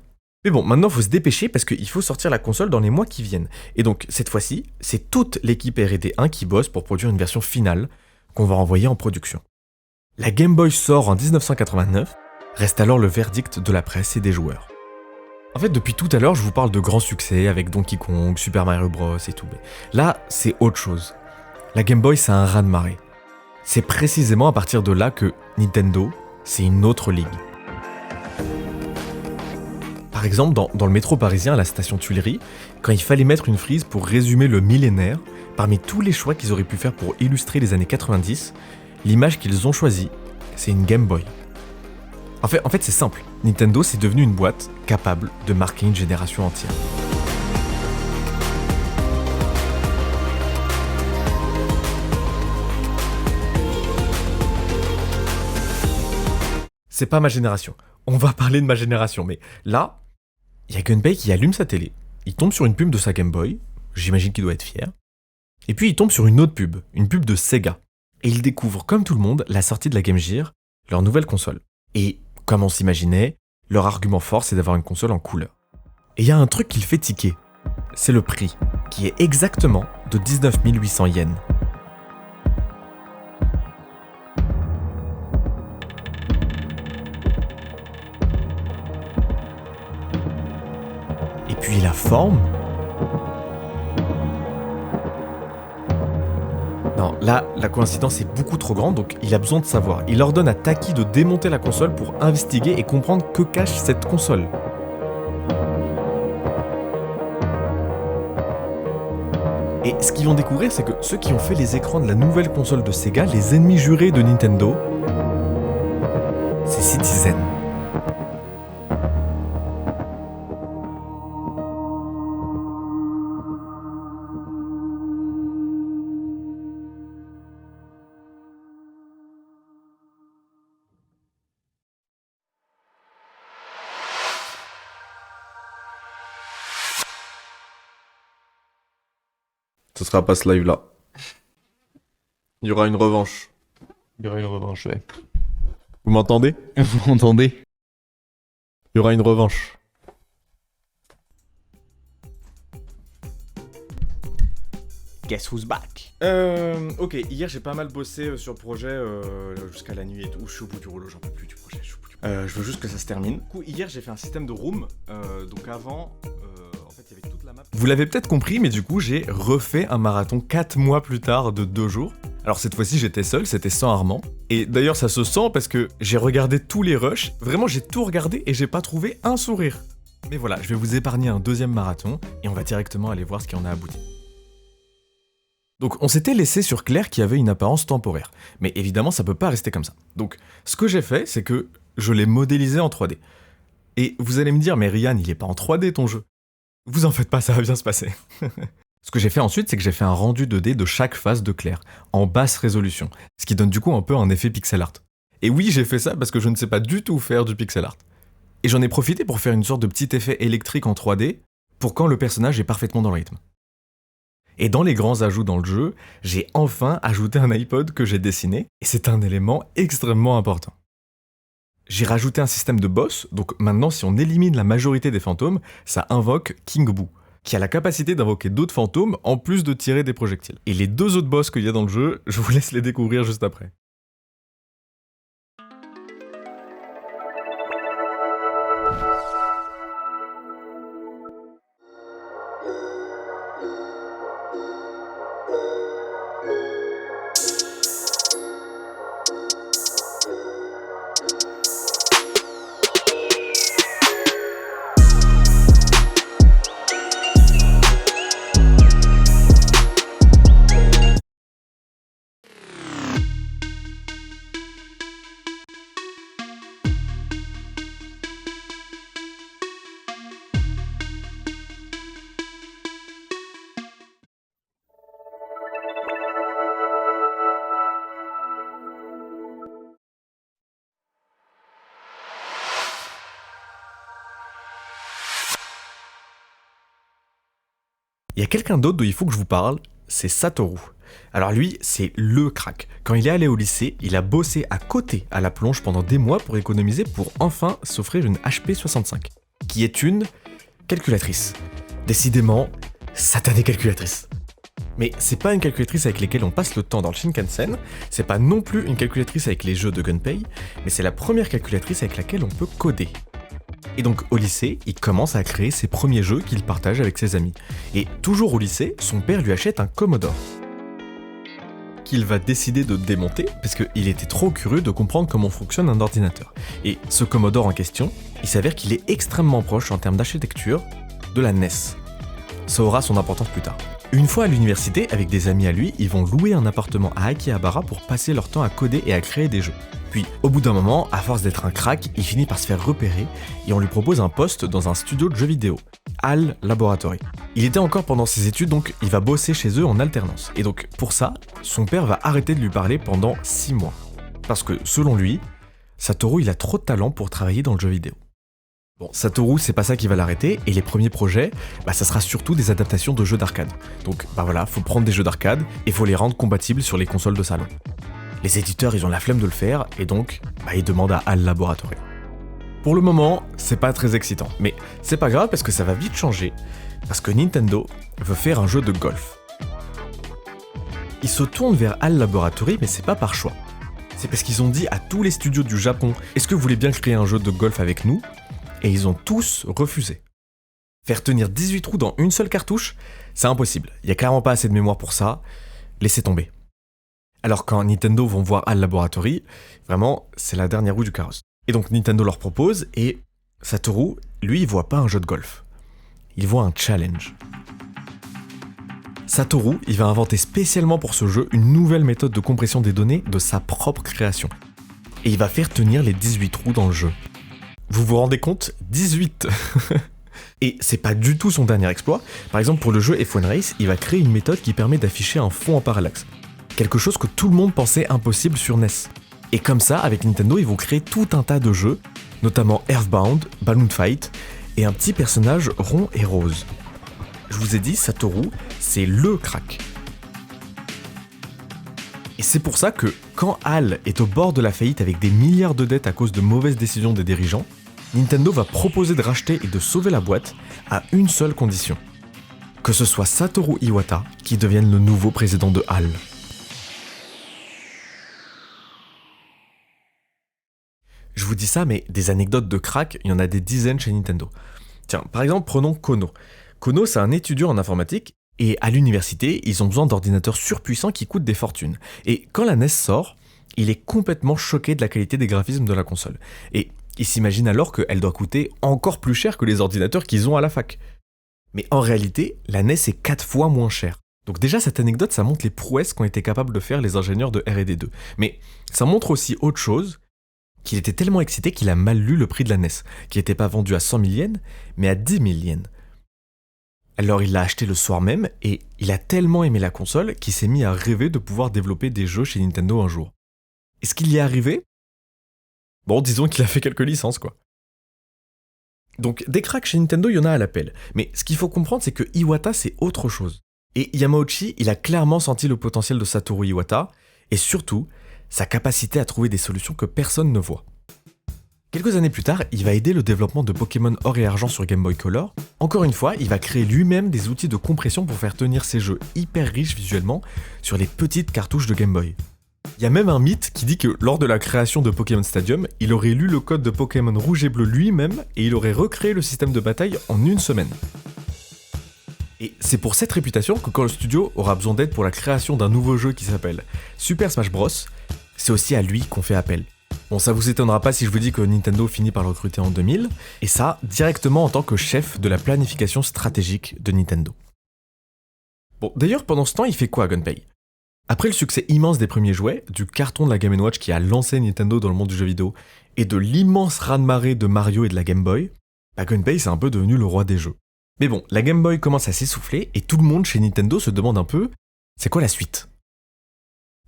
Mais bon, maintenant il faut se dépêcher parce qu'il faut sortir la console dans les mois qui viennent. Et donc cette fois-ci, c'est toute l'équipe R&D 1 qui bosse pour produire une version finale qu'on va envoyer en production. La Game Boy sort en 1989, reste alors le verdict de la presse et des joueurs. En fait, depuis tout à l'heure, je vous parle de grands succès avec Donkey Kong, Super Mario Bros et tout. Mais là, c'est autre chose. La Game Boy, c'est un raz-de-marée. C'est précisément à partir de là que Nintendo, c'est une autre ligue. Par exemple, dans le métro parisien à la station Tuileries, quand il fallait mettre une frise pour résumer le millénaire, parmi tous les choix qu'ils auraient pu faire pour illustrer les années 90, l'image qu'ils ont choisie, c'est une Game Boy. En fait, c'est simple. Nintendo, c'est devenu une boîte capable de marquer une génération entière. C'est pas ma génération. On va parler de ma génération, mais là, il y a Gunpei qui allume sa télé, il tombe sur une pub de sa Game Boy, j'imagine qu'il doit être fier, et puis il tombe sur une autre pub, une pub de Sega, et il découvre, comme tout le monde, la sortie de la Game Gear, leur nouvelle console. Et, comme on s'imaginait, leur argument fort, c'est d'avoir une console en couleur. Et il y a un truc qui le fait tiquer, c'est le prix, qui est exactement de 19 800 yens. Et puis la forme. Non, là, la coïncidence est beaucoup trop grande, donc il a besoin de savoir. Il ordonne à Taki de démonter la console pour investiguer et comprendre que cache cette console. Et ce qu'ils vont découvrir, c'est que ceux qui ont fait les écrans de la nouvelle console de Sega, les ennemis jurés de Nintendo, c'est Citizen. Ce sera pas ce live-là. Il y aura une revanche. Il y aura une revanche, ouais. Vous m'entendez? Vous m'entendez? Il y aura une revanche. Guess who's back? Ok, hier j'ai pas mal bossé sur le projet jusqu'à la nuit et tout. Je suis au bout du rouleau, j'en peux plus du projet. Je veux juste que ça se termine. Du coup, hier j'ai fait un système de room. Donc avant, en fait, il y avait toute la map. Vous l'avez peut-être compris, mais du coup, j'ai refait un marathon 4 mois plus tard de 2 jours. Alors cette fois-ci, j'étais seul, c'était sans Armand. Et d'ailleurs, ça se sent parce que j'ai regardé tous les rushs. Vraiment, j'ai tout regardé et j'ai pas trouvé un sourire. Mais voilà, je vais vous épargner un deuxième marathon et on va directement aller voir ce qui en a abouti. Donc on s'était laissé sur Claire qui avait une apparence temporaire. Mais évidemment, ça peut pas rester comme ça. Donc ce que j'ai fait, c'est que je l'ai modélisé en 3D. Et vous allez me dire, mais Ryan, il est pas en 3D ton jeu. Vous en faites pas, ça va bien se passer. Ce que j'ai fait ensuite, c'est que j'ai fait un rendu 2D de chaque face de Claire, en basse résolution, ce qui donne du coup un peu un effet pixel art. Et oui, j'ai fait ça parce que je ne sais pas du tout faire du pixel art. Et j'en ai profité pour faire une sorte de petit effet électrique en 3D, pour quand le personnage est parfaitement dans le rythme. Et dans les grands ajouts dans le jeu, j'ai enfin ajouté un iPod que j'ai dessiné, et c'est un élément extrêmement important. J'ai rajouté un système de boss, donc maintenant si on élimine la majorité des fantômes, ça invoque King Boo, qui a la capacité d'invoquer d'autres fantômes en plus de tirer des projectiles. Et les 2 autres boss qu'il y a dans le jeu, je vous laisse les découvrir juste après. Il y a quelqu'un d'autre dont il faut que je vous parle, c'est Satoru. Alors lui, c'est le crack. Quand il est allé au lycée, il a bossé à côté à la plonge pendant des mois pour économiser pour enfin s'offrir une HP 65, qui est une calculatrice. Décidément, satanée calculatrice. Mais c'est pas une calculatrice avec laquelle on passe le temps dans le Shinkansen, c'est pas non plus une calculatrice avec les jeux de Gunpei, mais c'est la première calculatrice avec laquelle on peut coder. Et donc au lycée, il commence à créer ses premiers jeux qu'il partage avec ses amis. Et toujours au lycée, son père lui achète un Commodore. qu'il va décider de démonter, parce qu'il était trop curieux de comprendre comment fonctionne un ordinateur. Et ce Commodore en question, il s'avère qu'il est extrêmement proche en termes d'architecture de la NES. Ça aura son importance plus tard. Une fois à l'université, avec des amis à lui, ils vont louer un appartement à Akihabara pour passer leur temps à coder et à créer des jeux. Puis, au bout d'un moment, à force d'être un crack, il finit par se faire repérer et on lui propose un poste dans un studio de jeux vidéo, HAL Laboratory. Il était encore pendant ses études, donc il va bosser chez eux en alternance. Et donc, pour ça, son père va arrêter de lui parler pendant 6 mois. Parce que, selon lui, Satoru, il a trop de talent pour travailler dans le jeu vidéo. Bon, Satoru, c'est pas ça qui va l'arrêter, et les premiers projets, ça sera surtout des adaptations de jeux d'arcade. Donc, voilà, faut prendre des jeux d'arcade, et faut les rendre compatibles sur les consoles de salon. Les éditeurs, ils ont la flemme de le faire, et donc, ils demandent à HAL Laboratory. Pour le moment, c'est pas très excitant, mais c'est pas grave parce que ça va vite changer, parce que Nintendo veut faire un jeu de golf. Ils se tournent vers HAL Laboratory, mais c'est pas par choix. C'est parce qu'ils ont dit à tous les studios du Japon, est-ce que vous voulez bien créer un jeu de golf avec nous ? Et ils ont tous refusé. Faire tenir 18 trous dans une seule cartouche, c'est impossible. Il y a clairement pas assez de mémoire pour ça. Laissez tomber. Alors quand Nintendo vont voir HAL Laboratory, vraiment, c'est la dernière roue du carrosse. Et donc Nintendo leur propose, et Satoru, lui, il voit pas un jeu de golf. Il voit un challenge. Satoru, il va inventer spécialement pour ce jeu une nouvelle méthode de compression des données de sa propre création. Et il va faire tenir les 18 trous dans le jeu. Vous vous rendez compte ? 18 Et c'est pas du tout son dernier exploit. Par exemple, pour le jeu F1 Race, il va créer une méthode qui permet d'afficher un fond en parallaxe. Quelque chose que tout le monde pensait impossible sur NES. Et comme ça, avec Nintendo, ils vont créer tout un tas de jeux, notamment Earthbound, Balloon Fight, et un petit personnage rond et rose. Je vous ai dit, Satoru, c'est le crack. Et c'est pour ça que, quand HAL est au bord de la faillite avec des milliards de dettes à cause de mauvaises décisions des dirigeants, Nintendo va proposer de racheter et de sauver la boîte à une seule condition. Que ce soit Satoru Iwata qui devienne le nouveau président de HAL. Je vous dis ça, mais des anecdotes de crack, il y en a des dizaines chez Nintendo. Tiens, par exemple, prenons Kono. Kono, c'est un étudiant en informatique, et à l'université, ils ont besoin d'ordinateurs surpuissants qui coûtent des fortunes. Et quand la NES sort, il est complètement choqué de la qualité des graphismes de la console. Et il s'imagine alors qu'elle doit coûter encore plus cher que les ordinateurs qu'ils ont à la fac. Mais en réalité, la NES est 4 fois moins chère. Donc déjà, cette anecdote, ça montre les prouesses qu'ont été capables de faire les ingénieurs de R&D2. Mais ça montre aussi autre chose, qu'il était tellement excité qu'il a mal lu le prix de la NES, qui n'était pas vendu à 100 000 yens, mais à 10 000 yens. Alors il l'a acheté le soir même, et il a tellement aimé la console qu'il s'est mis à rêver de pouvoir développer des jeux chez Nintendo un jour. Est-ce qu'il y est arrivé ? Bon, disons qu'il a fait quelques licences, quoi. Donc des cracks chez Nintendo, il y en a à l'appel. Mais ce qu'il faut comprendre, c'est que Iwata, c'est autre chose. Et Yamauchi, il a clairement senti le potentiel de Satoru Iwata, et surtout, sa capacité à trouver des solutions que personne ne voit. Quelques années plus tard, il va aider le développement de Pokémon Or et Argent sur Game Boy Color. Encore une fois, il va créer lui-même des outils de compression pour faire tenir ses jeux hyper riches visuellement sur les petites cartouches de Game Boy. Il y a même un mythe qui dit que lors de la création de Pokémon Stadium, il aurait lu le code de Pokémon Rouge et Bleu lui-même et il aurait recréé le système de bataille en une semaine. Et c'est pour cette réputation que quand le studio aura besoin d'aide pour la création d'un nouveau jeu qui s'appelle Super Smash Bros, c'est aussi à lui qu'on fait appel. Bon, ça vous étonnera pas si je vous dis que Nintendo finit par le recruter en 2000, et ça, directement en tant que chef de la planification stratégique de Nintendo. Bon, d'ailleurs, pendant ce temps, il fait quoi, Gunpei ? Après le succès immense des premiers jouets, du carton de la Game & Watch qui a lancé Nintendo dans le monde du jeu vidéo, et de l'immense raz-de-marée de Mario et de la Game Boy, Gunpei c'est un peu devenu le roi des jeux. Mais bon, la Game Boy commence à s'essouffler, et tout le monde chez Nintendo se demande un peu, c'est quoi la suite ?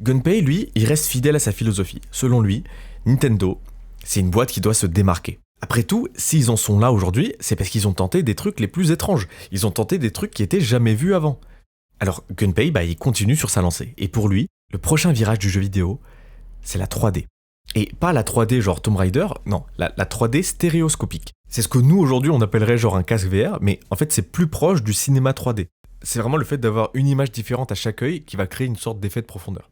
Gunpei, lui, il reste fidèle à sa philosophie. Selon lui, Nintendo, c'est une boîte qui doit se démarquer. Après tout, s'ils en sont là aujourd'hui, c'est parce qu'ils ont tenté des trucs les plus étranges. Ils ont tenté des trucs qui étaient jamais vus avant. Alors Gunpei, il continue sur sa lancée. Et pour lui, le prochain virage du jeu vidéo, c'est la 3D. Et pas la 3D genre Tomb Raider, non, la 3D stéréoscopique. C'est ce que nous aujourd'hui on appellerait genre un casque VR, mais en fait c'est plus proche du cinéma 3D. C'est vraiment le fait d'avoir une image différente à chaque œil qui va créer une sorte d'effet de profondeur.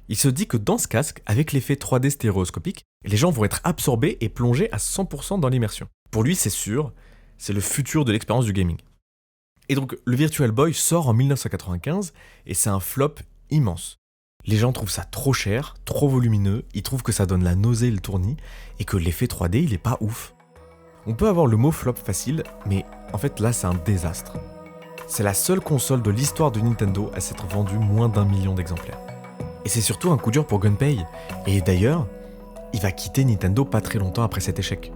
Il se dit que dans ce casque, avec l'effet 3D stéréoscopique, les gens vont être absorbés et plongés à 100% dans l'immersion. Pour lui, c'est sûr, c'est le futur de l'expérience du gaming. Et donc, le Virtual Boy sort en 1995 et c'est un flop immense. Les gens trouvent ça trop cher, trop volumineux, ils trouvent que ça donne la nausée et le tournis, et que l'effet 3D il est pas ouf. On peut avoir le mot flop facile, mais en fait là c'est un désastre. C'est la seule console de l'histoire de Nintendo à s'être vendue moins d'1 million d'exemplaires. Et c'est surtout un coup dur pour Gunpei, et d'ailleurs, il va quitter Nintendo pas très longtemps après cet échec.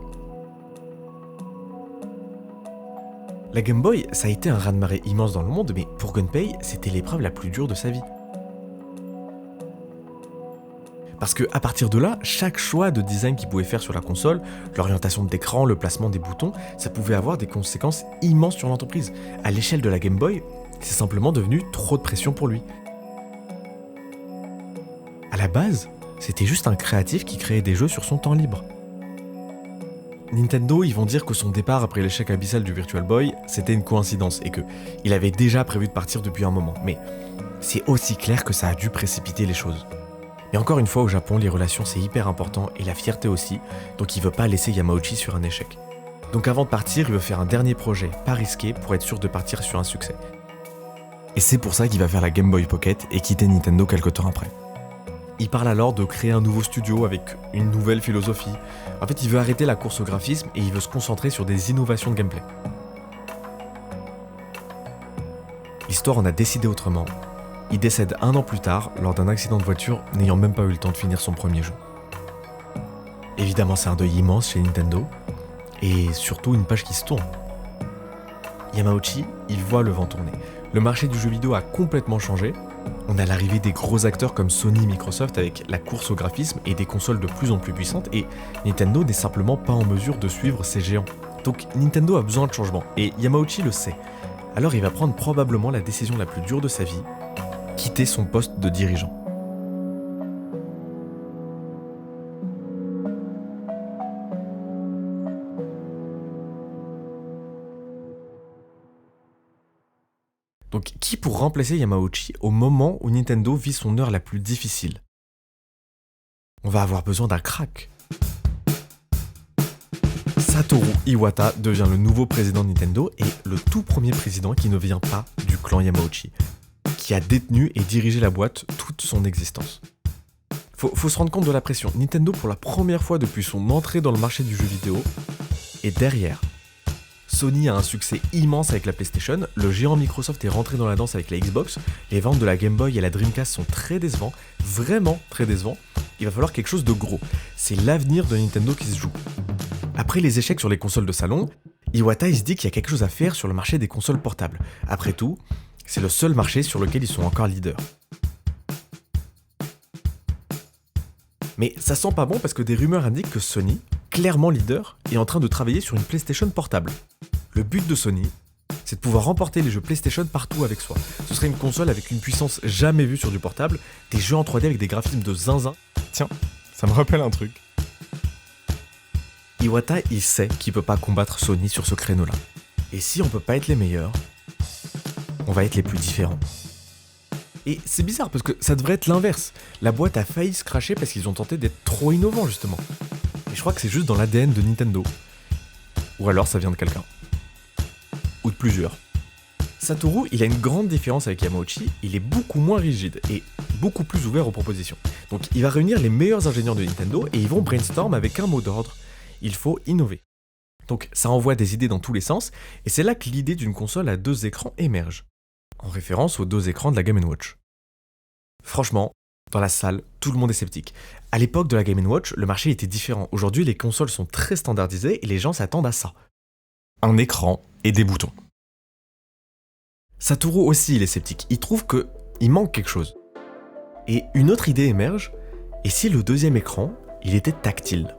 La Game Boy, ça a été un raz-de-marée immense dans le monde, mais pour Gunpei, c'était l'épreuve la plus dure de sa vie. Parce que à partir de là, chaque choix de design qu'il pouvait faire sur la console, l'orientation de l'écran, le placement des boutons, ça pouvait avoir des conséquences immenses sur l'entreprise. À l'échelle de la Game Boy, c'est simplement devenu trop de pression pour lui. À la base, c'était juste un créatif qui créait des jeux sur son temps libre. Nintendo, ils vont dire que son départ après l'échec abyssal du Virtual Boy, c'était une coïncidence et qu'il avait déjà prévu de partir depuis un moment. Mais c'est aussi clair que ça a dû précipiter les choses. Et encore une fois, au Japon, les relations c'est hyper important et la fierté aussi, donc il veut pas laisser Yamauchi sur un échec. Donc avant de partir, il veut faire un dernier projet, pas risqué, pour être sûr de partir sur un succès. Et c'est pour ça qu'il va faire la Game Boy Pocket et quitter Nintendo quelque temps après. Il parle alors de créer un nouveau studio avec une nouvelle philosophie. En fait, il veut arrêter la course au graphisme et il veut se concentrer sur des innovations de gameplay. L'histoire en a décidé autrement. Il décède 1 an plus tard, lors d'un accident de voiture, n'ayant même pas eu le temps de finir son premier jeu. Évidemment, c'est un deuil immense chez Nintendo, et surtout une page qui se tourne. Yamauchi, il voit le vent tourner. Le marché du jeu vidéo a complètement changé. On a l'arrivée des gros acteurs comme Sony et Microsoft avec la course au graphisme et des consoles de plus en plus puissantes, et Nintendo n'est simplement pas en mesure de suivre ces géants. Donc Nintendo a besoin de changement, et Yamauchi le sait. Alors il va prendre probablement la décision la plus dure de sa vie, quitter son poste de dirigeant. Donc qui pour remplacer Yamauchi au moment où Nintendo vit son heure la plus difficile? On va avoir besoin d'un crack. Satoru Iwata devient le nouveau président de Nintendo et le tout premier président qui ne vient pas du clan Yamauchi, qui a détenu et dirigé la boîte toute son existence. Faut se rendre compte de la pression. Nintendo, pour la première fois depuis son entrée dans le marché du jeu vidéo, est derrière. Sony a un succès immense avec la PlayStation, le géant Microsoft est rentré dans la danse avec la Xbox, les ventes de la Game Boy et la Dreamcast sont très décevants, vraiment très décevants. Il va falloir quelque chose de gros. C'est l'avenir de Nintendo qui se joue. Après les échecs sur les consoles de salon, Iwata il se dit qu'il y a quelque chose à faire sur le marché des consoles portables. Après tout, c'est le seul marché sur lequel ils sont encore leaders. Mais ça sent pas bon parce que des rumeurs indiquent que Sony, clairement leader, est en train de travailler sur une PlayStation portable. Le but de Sony, c'est de pouvoir remporter les jeux PlayStation partout avec soi. Ce serait une console avec une puissance jamais vue sur du portable, des jeux en 3D avec des graphismes de zinzin. Tiens, ça me rappelle un truc. Iwata, il sait qu'il peut pas combattre Sony sur ce créneau-là. Et si on peut pas être les meilleurs, on va être les plus différents. Et c'est bizarre parce que ça devrait être l'inverse. La boîte a failli se cracher parce qu'ils ont tenté d'être trop innovants justement. Et je crois que c'est juste dans l'ADN de Nintendo. Ou alors ça vient de quelqu'un. Ou de plusieurs. Satoru, il a une grande différence avec Yamauchi, il est beaucoup moins rigide et beaucoup plus ouvert aux propositions. Donc il va réunir les meilleurs ingénieurs de Nintendo et ils vont brainstorm avec un mot d'ordre. Il faut innover. Donc ça envoie des idées dans tous les sens et c'est là que l'idée d'une console à 2 écrans émerge. En référence aux 2 écrans de la Game & Watch. Franchement, dans la salle, tout le monde est sceptique. À l'époque de la Game & Watch, le marché était différent. Aujourd'hui, les consoles sont très standardisées et les gens s'attendent à ça. Un écran et des boutons. Satoru aussi, il est sceptique. Il trouve qu'il manque quelque chose. Et une autre idée émerge, et si le deuxième écran, il était tactile?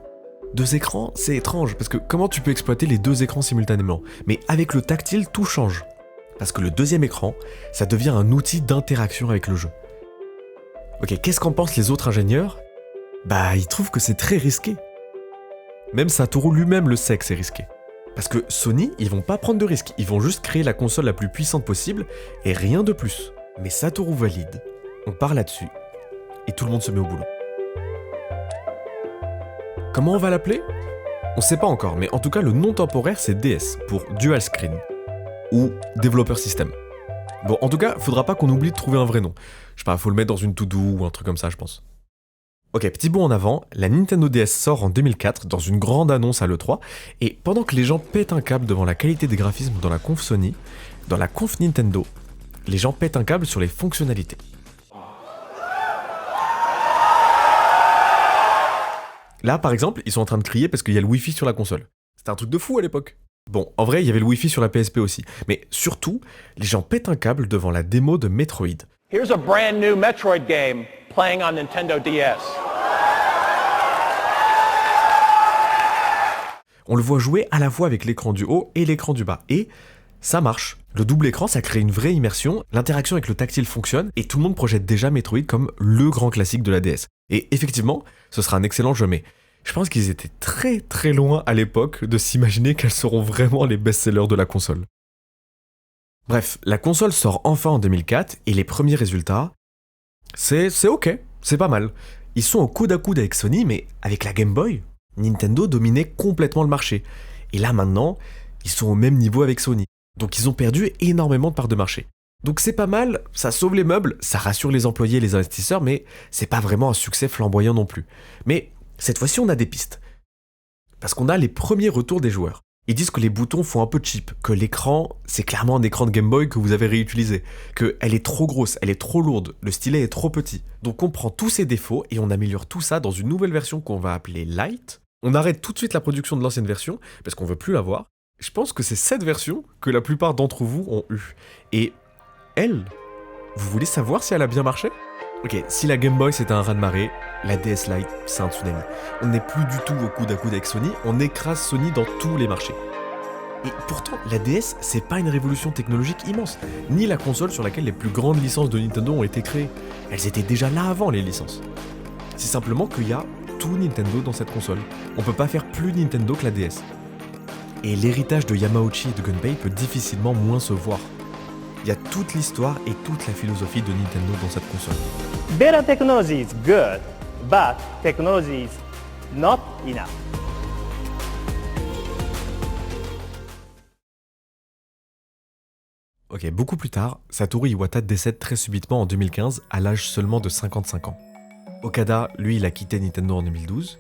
2 écrans, c'est étrange, parce que comment tu peux exploiter les 2 écrans simultanément? Mais avec le tactile, tout change. Parce que le deuxième écran, ça devient un outil d'interaction avec le jeu. Ok, qu'est-ce qu'en pensent les autres ingénieurs? Bah, ils trouvent que c'est très risqué. Même Satoru lui-même le sait que c'est risqué. Parce que Sony, ils vont pas prendre de risques, ils vont juste créer la console la plus puissante possible, et rien de plus. Mais Satoru valide, on part là-dessus, et tout le monde se met au boulot. Comment on va l'appeler? On sait pas encore, mais en tout cas le nom temporaire c'est DS, pour Dual Screen. Ou Developer System. Bon, en tout cas, faudra pas qu'on oublie de trouver un vrai nom. Je sais pas, faut le mettre dans une to-do ou un truc comme ça, je pense. Ok, petit bond en avant, la Nintendo DS sort en 2004 dans une grande annonce à l'E3, et pendant que les gens pètent un câble devant la qualité des graphismes dans la conf Sony, dans la conf Nintendo, les gens pètent un câble sur les fonctionnalités. Là, par exemple, ils sont en train de crier parce qu'il y a le Wi-Fi sur la console. C'était un truc de fou à l'époque. Bon, en vrai, il y avait le Wi-Fi sur la PSP aussi, mais surtout, les gens pètent un câble devant la démo de Metroid. Here's a brand new Metroid game playing on Nintendo DS. On le voit jouer à la fois avec l'écran du haut et l'écran du bas, et ça marche. Le double écran, ça crée une vraie immersion, l'interaction avec le tactile fonctionne, et tout le monde projette déjà Metroid comme le grand classique de la DS. Et effectivement, ce sera un excellent jeu, mais je pense qu'ils étaient très très loin à l'époque de s'imaginer quels seront vraiment les best-sellers de la console. Bref, la console sort enfin en 2004, et les premiers résultats, c'est ok, c'est pas mal. Ils sont au coude à coude avec Sony, mais avec la Game Boy, Nintendo dominait complètement le marché. Et là maintenant, ils sont au même niveau avec Sony. Donc ils ont perdu énormément de parts de marché. Donc c'est pas mal, ça sauve les meubles, ça rassure les employés et les investisseurs, mais c'est pas vraiment un succès flamboyant non plus. Mais cette fois-ci on a des pistes. Parce qu'on a les premiers retours des joueurs. Ils disent que les boutons font un peu cheap, que l'écran, c'est clairement un écran de Game Boy que vous avez réutilisé, qu'elle est trop grosse, elle est trop lourde, le stylet est trop petit. Donc on prend tous ces défauts et on améliore tout ça dans une nouvelle version qu'on va appeler Lite. On arrête tout de suite la production de l'ancienne version, parce qu'on veut plus la voir. Je pense que c'est cette version que la plupart d'entre vous ont eue. Et elle, vous voulez savoir si elle a bien marché ? Ok, si la Game Boy c'était un raz-de-marée, la DS Lite c'est un tsunami. On n'est plus du tout au coude à coude avec Sony, on écrase Sony dans tous les marchés. Et pourtant, la DS c'est pas une révolution technologique immense, ni la console sur laquelle les plus grandes licences de Nintendo ont été créées. Elles étaient déjà là avant les licences. C'est simplement qu'il y a tout Nintendo dans cette console. On peut pas faire plus Nintendo que la DS. Et l'héritage de Yamauchi et de Gunpei peut difficilement moins se voir. Il y a toute l'histoire et toute la philosophie de Nintendo dans cette console. Better technology is good, but technology is not enough. Ok, beaucoup plus tard, Satoru Iwata décède très subitement en 2015 à l'âge seulement de 55 ans. Okada, lui, il a quitté Nintendo en 2012.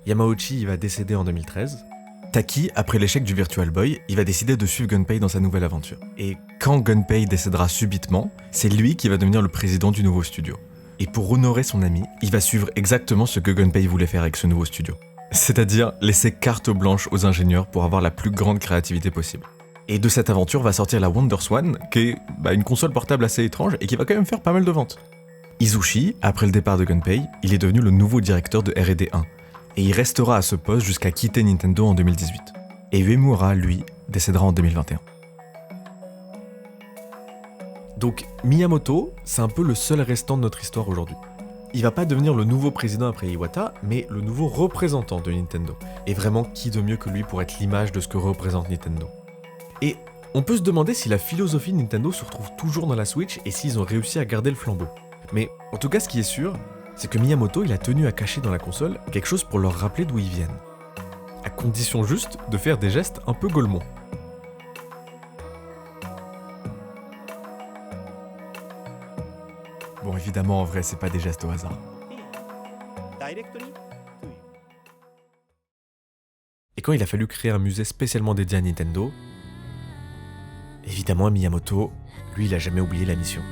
Yamauchi, il va décéder en 2013. Taki, après l'échec du Virtual Boy, il va décider de suivre Gunpei dans sa nouvelle aventure. Et quand Gunpei décédera subitement, c'est lui qui va devenir le président du nouveau studio. Et pour honorer son ami, il va suivre exactement ce que Gunpei voulait faire avec ce nouveau studio. C'est-à-dire laisser carte blanche aux ingénieurs pour avoir la plus grande créativité possible. Et de cette aventure va sortir la WonderSwan, qui est une console portable assez étrange et qui va quand même faire pas mal de ventes. Izushi, après le départ de Gunpei, il est devenu le nouveau directeur de R&D 1. Et il restera à ce poste jusqu'à quitter Nintendo en 2018. Et Uemura, lui, décédera en 2021. Donc Miyamoto, c'est un peu le seul restant de notre histoire aujourd'hui. Il va pas devenir le nouveau président après Iwata, mais le nouveau représentant de Nintendo. Et vraiment, qui de mieux que lui pour être l'image de ce que représente Nintendo. Et on peut se demander si la philosophie de Nintendo se retrouve toujours dans la Switch et s'ils ont réussi à garder le flambeau. Mais en tout cas, ce qui est sûr, c'est que Miyamoto, il a tenu à cacher dans la console quelque chose pour leur rappeler d'où ils viennent. À condition juste de faire des gestes un peu golemons. Bon, évidemment, en vrai, c'est pas des gestes au hasard. Et quand il a fallu créer un musée spécialement dédié à Nintendo, évidemment, Miyamoto, lui, il a jamais oublié la mission.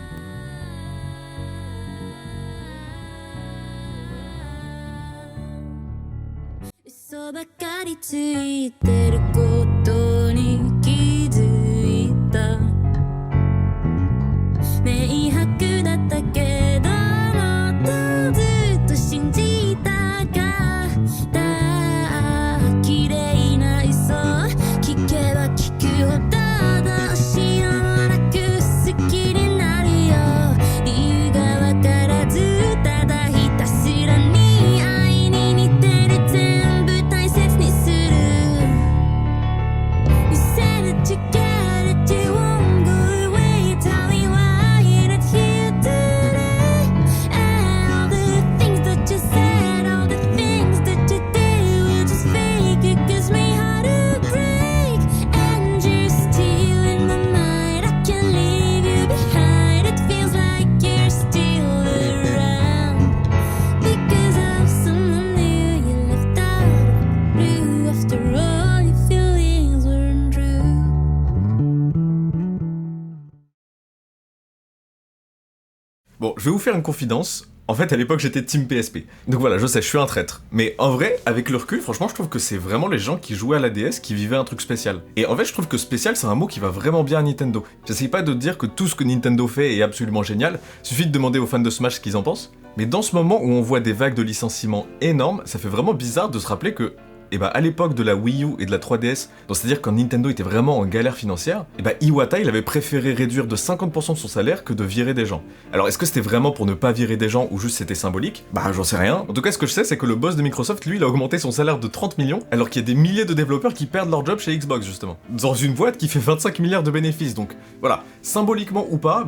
Bon, je vais vous faire une confidence. En fait, à l'époque, j'étais team PSP. Donc voilà, je sais, je suis un traître. Mais en vrai, avec le recul, franchement, je trouve que c'est vraiment les gens qui jouaient à la DS qui vivaient un truc spécial. Et en fait, je trouve que spécial, c'est un mot qui va vraiment bien à Nintendo. J'essaye pas de dire que tout ce que Nintendo fait est absolument génial. Suffit de demander aux fans de Smash ce qu'ils en pensent. Mais dans ce moment où on voit des vagues de licenciements énormes, ça fait vraiment bizarre de se rappeler que à l'époque de la Wii U et de la 3DS, donc c'est-à-dire quand Nintendo était vraiment en galère financière, Iwata, il avait préféré réduire de 50% de son salaire que de virer des gens. Alors est-ce que c'était vraiment pour ne pas virer des gens ou juste c'était symbolique? Bah j'en sais rien. En tout cas, ce que je sais, c'est que le boss de Microsoft, lui, il a augmenté son salaire de 30 millions, alors qu'il y a des milliers de développeurs qui perdent leur job chez Xbox, justement. Dans une boîte qui fait 25 milliards de bénéfices, donc voilà. Symboliquement ou pas,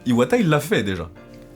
Iwata, il l'a fait déjà.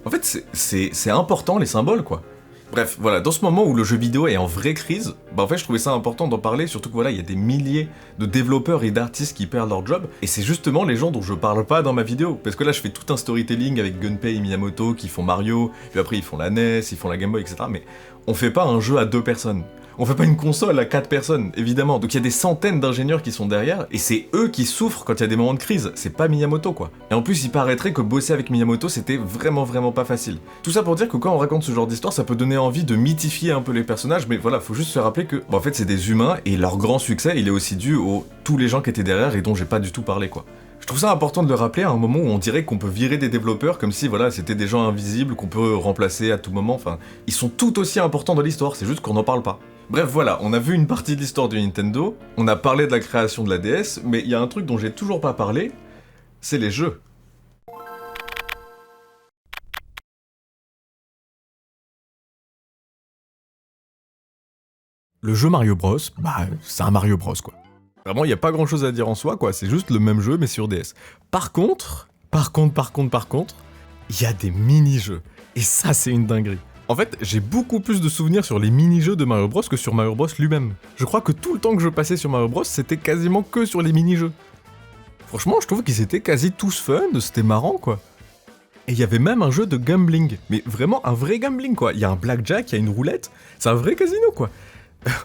En fait, c'est important, les symboles, quoi. Bref, voilà, dans ce moment où le jeu vidéo est en vraie crise, en fait je trouvais ça important d'en parler, surtout que voilà, il y a des milliers de développeurs et d'artistes qui perdent leur job, et c'est justement les gens dont je parle pas dans ma vidéo, parce que là je fais tout un storytelling avec Gunpei et Miyamoto qui font Mario, puis après ils font la NES, ils font la Game Boy, etc. Mais on fait pas un jeu à 2 personnes. On fait pas une console à 4 personnes, évidemment. Donc il y a des centaines d'ingénieurs qui sont derrière, et c'est eux qui souffrent quand il y a des moments de crise, c'est pas Miyamoto, quoi. Et en plus, il paraîtrait que bosser avec Miyamoto, c'était vraiment pas facile. Tout ça pour dire que quand on raconte ce genre d'histoire, ça peut donner envie de mythifier un peu les personnages, mais voilà, faut juste se rappeler que, en fait, c'est des humains, et leur grand succès, il est aussi dû aux tous les gens qui étaient derrière et dont j'ai pas du tout parlé, quoi. Je trouve ça important de le rappeler à un moment où on dirait qu'on peut virer des développeurs comme si, voilà, c'était des gens invisibles qu'on peut remplacer à tout moment, enfin, ils sont tout aussi importants dans l'histoire, c'est juste qu'on n'en parle pas. Bref, voilà, on a vu une partie de l'histoire de Nintendo, on a parlé de la création de la DS, mais il y a un truc dont j'ai toujours pas parlé, c'est les jeux. Le jeu Mario Bros, c'est un Mario Bros, quoi. Vraiment, il n'y a pas grand chose à dire en soi, quoi, c'est juste le même jeu, mais sur DS. Par contre, il y a des mini-jeux, et ça, c'est une dinguerie. En fait, j'ai beaucoup plus de souvenirs sur les mini-jeux de Mario Bros que sur Mario Bros lui-même. Je crois que tout le temps que je passais sur Mario Bros, c'était quasiment que sur les mini-jeux. Franchement, je trouve qu'ils étaient quasi tous fun, c'était marrant, quoi. Et il y avait même un jeu de gambling, mais vraiment un vrai gambling, quoi. Il y a un blackjack, il y a une roulette, c'est un vrai casino, quoi.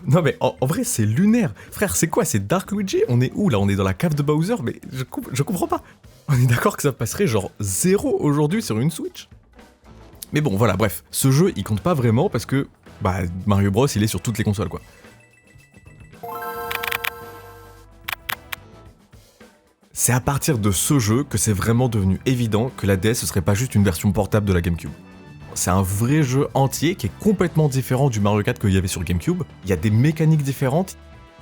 Non mais en vrai, c'est lunaire. Frère, c'est quoi, c'est Dark Luigi? On est où, là? On est dans la cave de Bowser? Mais je comprends pas. On est d'accord que ça passerait genre 0 aujourd'hui sur une Switch? Mais bon, voilà, bref, ce jeu, il compte pas vraiment parce que, Mario Bros, il est sur toutes les consoles, quoi. C'est à partir de ce jeu que c'est vraiment devenu évident que la DS, ce serait pas juste une version portable de la GameCube. C'est un vrai jeu entier qui est complètement différent du Mario 4 qu'il y avait sur GameCube. Il y a des mécaniques différentes,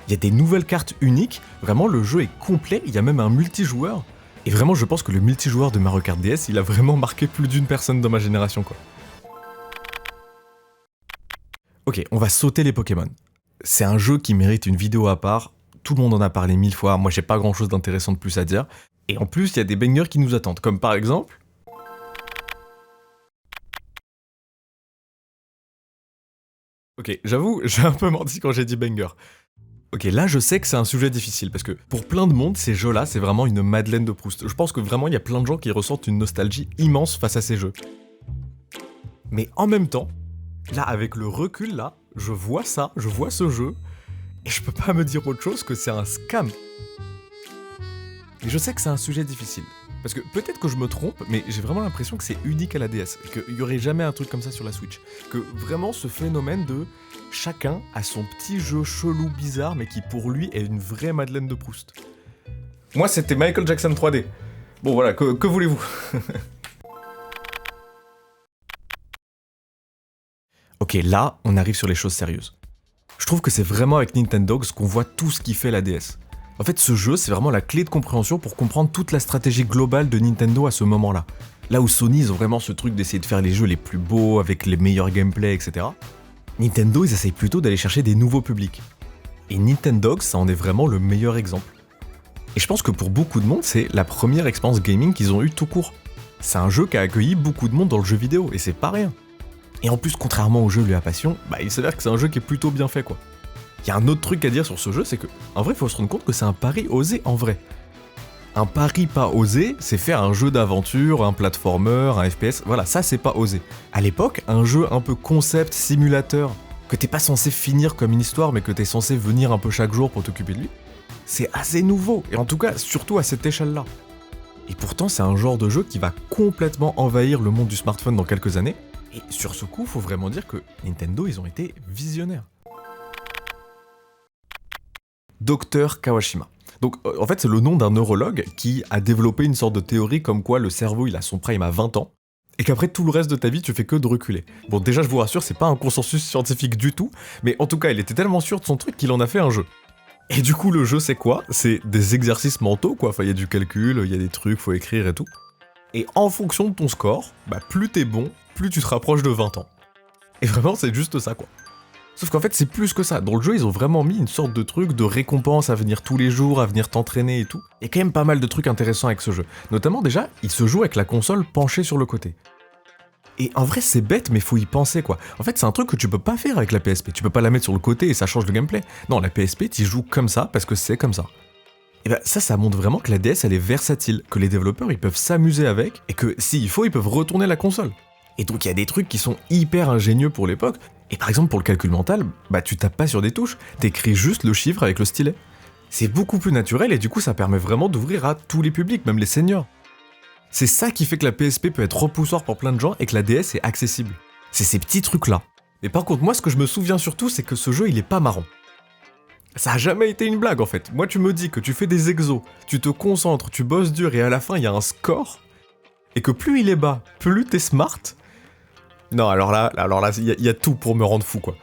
il y a des nouvelles cartes uniques, vraiment le jeu est complet, il y a même un multijoueur. Et vraiment, je pense que le multijoueur de Mario Kart DS, il a vraiment marqué plus d'une personne dans ma génération, quoi. Ok, on va sauter les Pokémon. C'est un jeu qui mérite une vidéo à part, tout le monde en a parlé 1000 fois, moi j'ai pas grand chose d'intéressant de plus à dire. Et en plus, il y a des bangers qui nous attendent, comme par exemple... Ok, j'avoue, j'ai un peu menti quand j'ai dit banger. Ok, là je sais que c'est un sujet difficile, parce que pour plein de monde, ces jeux-là, c'est vraiment une Madeleine de Proust. Je pense que vraiment, il y a plein de gens qui ressentent une nostalgie immense face à ces jeux. Mais en même temps, là, avec le recul, là, je vois ça, je vois ce jeu, et je peux pas me dire autre chose que c'est un scam. Et je sais que c'est un sujet difficile, parce que peut-être que je me trompe, mais j'ai vraiment l'impression que c'est unique à la DS, et qu'il y aurait jamais un truc comme ça sur la Switch. Que vraiment ce phénomène de... Chacun a son petit jeu chelou bizarre, mais qui pour lui est une vraie Madeleine de Proust. Moi, c'était Michael Jackson 3D. Bon voilà, que voulez-vous? Ok, là, on arrive sur les choses sérieuses. Je trouve que c'est vraiment avec Nintendogs qu'on voit tout ce qui fait la DS. En fait, ce jeu, c'est vraiment la clé de compréhension pour comprendre toute la stratégie globale de Nintendo à ce moment-là. Là où Sony, ils ont vraiment ce truc d'essayer de faire les jeux les plus beaux, avec les meilleurs gameplays, etc. Nintendo, ils essayent plutôt d'aller chercher des nouveaux publics. Et Nintendogs, ça en est vraiment le meilleur exemple. Et je pense que pour beaucoup de monde, c'est la première expérience gaming qu'ils ont eue tout court. C'est un jeu qui a accueilli beaucoup de monde dans le jeu vidéo, et c'est pas rien. Et en plus, contrairement au jeu Lui à Passion, il s'avère que c'est un jeu qui est plutôt bien fait, quoi. Il y a un autre truc à dire sur ce jeu, c'est que, en vrai, il faut se rendre compte que c'est un pari osé en vrai. Un pari pas osé, c'est faire un jeu d'aventure, un platformer, un FPS, voilà, ça c'est pas osé. À l'époque, un jeu un peu concept, simulateur, que t'es pas censé finir comme une histoire, mais que t'es censé venir un peu chaque jour pour t'occuper de lui, c'est assez nouveau, et en tout cas, surtout à cette échelle-là. Et pourtant, c'est un genre de jeu qui va complètement envahir le monde du smartphone dans quelques années. Et sur ce coup, faut vraiment dire que Nintendo, ils ont été visionnaires. Dr Kawashima. Donc en fait, c'est le nom d'un neurologue qui a développé une sorte de théorie comme quoi le cerveau, il a son prime à 20 ans. Et qu'après tout le reste de ta vie, tu fais que de reculer. Bon, déjà, je vous rassure, c'est pas un consensus scientifique du tout, mais en tout cas, il était tellement sûr de son truc qu'il en a fait un jeu. Et du coup, le jeu, c'est quoi? C'est des exercices mentaux, quoi. Enfin, il y a du calcul, il y a des trucs, faut écrire et tout. Et en fonction de ton score, bah, plus t'es bon, plus tu te rapproches de 20 ans. Et vraiment, c'est juste ça, quoi. Sauf qu'en fait, c'est plus que ça. Dans le jeu, ils ont vraiment mis une sorte de truc de récompense à venir tous les jours, à venir t'entraîner et tout. Il y a quand même pas mal de trucs intéressants avec ce jeu. Notamment, déjà, il se joue avec la console penchée sur le côté. Et en vrai, c'est bête, mais faut y penser, quoi. En fait, c'est un truc que tu peux pas faire avec la PSP. Tu peux pas la mettre sur le côté et ça change le gameplay. Non, la PSP, t'y joues comme ça parce que c'est comme ça. Et bah ça montre vraiment que la DS, elle est versatile, que les développeurs, ils peuvent s'amuser avec, et que s'il faut, ils peuvent retourner la console. Et donc, il y a des trucs qui sont hyper ingénieux pour l'époque. Et par exemple, pour le calcul mental, bah tu tapes pas sur des touches, t'écris juste le chiffre avec le stylet. C'est beaucoup plus naturel et du coup, ça permet vraiment d'ouvrir à tous les publics, même les seniors. C'est ça qui fait que la PSP peut être repoussoir pour plein de gens et que la DS est accessible. C'est ces petits trucs-là. Mais par contre, moi, ce que je me souviens surtout, c'est que ce jeu, il est pas marrant. Ça a jamais été une blague, en fait. Moi, tu me dis que tu fais des exos, tu te concentres, tu bosses dur et à la fin, il y a un score, et que plus il est bas, plus t'es smart. Non, alors là, il y a tout pour me rendre fou, quoi.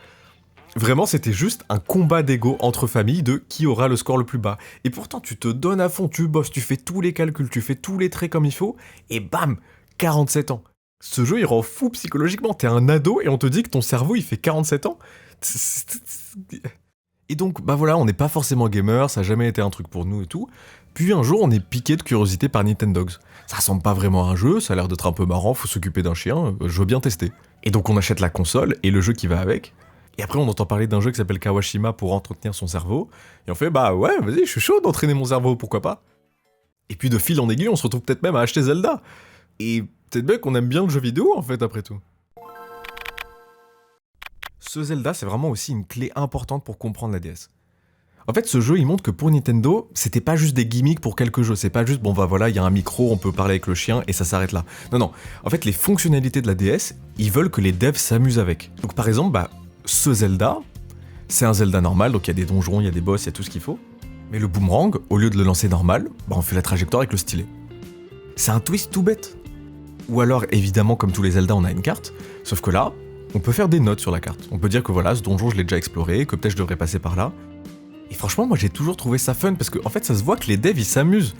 Vraiment, c'était juste un combat d'ego entre familles de qui aura le score le plus bas. Et pourtant, tu te donnes à fond, tu bosses, tu fais tous les calculs, tu fais tous les traits comme il faut, et bam, 47 ans. Ce jeu, il rend fou psychologiquement. T'es un ado et on te dit que ton cerveau, il fait 47 ans. Et donc, bah voilà, on n'est pas forcément gamer, ça a jamais été un truc pour nous et tout. Puis un jour, on est piqué de curiosité par Nintendogs. Ça ressemble pas vraiment à un jeu, ça a l'air d'être un peu marrant, faut s'occuper d'un chien, je veux bien tester. Et donc on achète la console et le jeu qui va avec. Et après on entend parler d'un jeu qui s'appelle Kawashima pour entretenir son cerveau. Et on fait bah ouais, vas-y, je suis chaud d'entraîner mon cerveau, pourquoi pas. Et puis de fil en aiguille, on se retrouve peut-être même à acheter Zelda. Et peut-être bien qu'on aime bien le jeu vidéo en fait après tout. Ce Zelda, c'est vraiment aussi une clé importante pour comprendre la DS. En fait, ce jeu, il montre que pour Nintendo, c'était pas juste des gimmicks pour quelques jeux, c'est pas juste, bon bah voilà, il y a un micro, on peut parler avec le chien, et ça s'arrête là. Non. En fait, les fonctionnalités de la DS, ils veulent que les devs s'amusent avec. Donc par exemple, bah, ce Zelda, c'est un Zelda normal, donc il y a des donjons, il y a des boss, il y a tout ce qu'il faut. Mais le boomerang, au lieu de le lancer normal, bah on fait la trajectoire avec le stylet. C'est un twist tout bête. Ou alors, évidemment, comme tous les Zelda, on a une carte, sauf que là, on peut faire des notes sur la carte. On peut dire que voilà, ce donjon, je l'ai déjà exploré, que peut-être je devrais passer par là. Et franchement, moi j'ai toujours trouvé ça fun parce que en fait ça se voit que les devs ils s'amusent.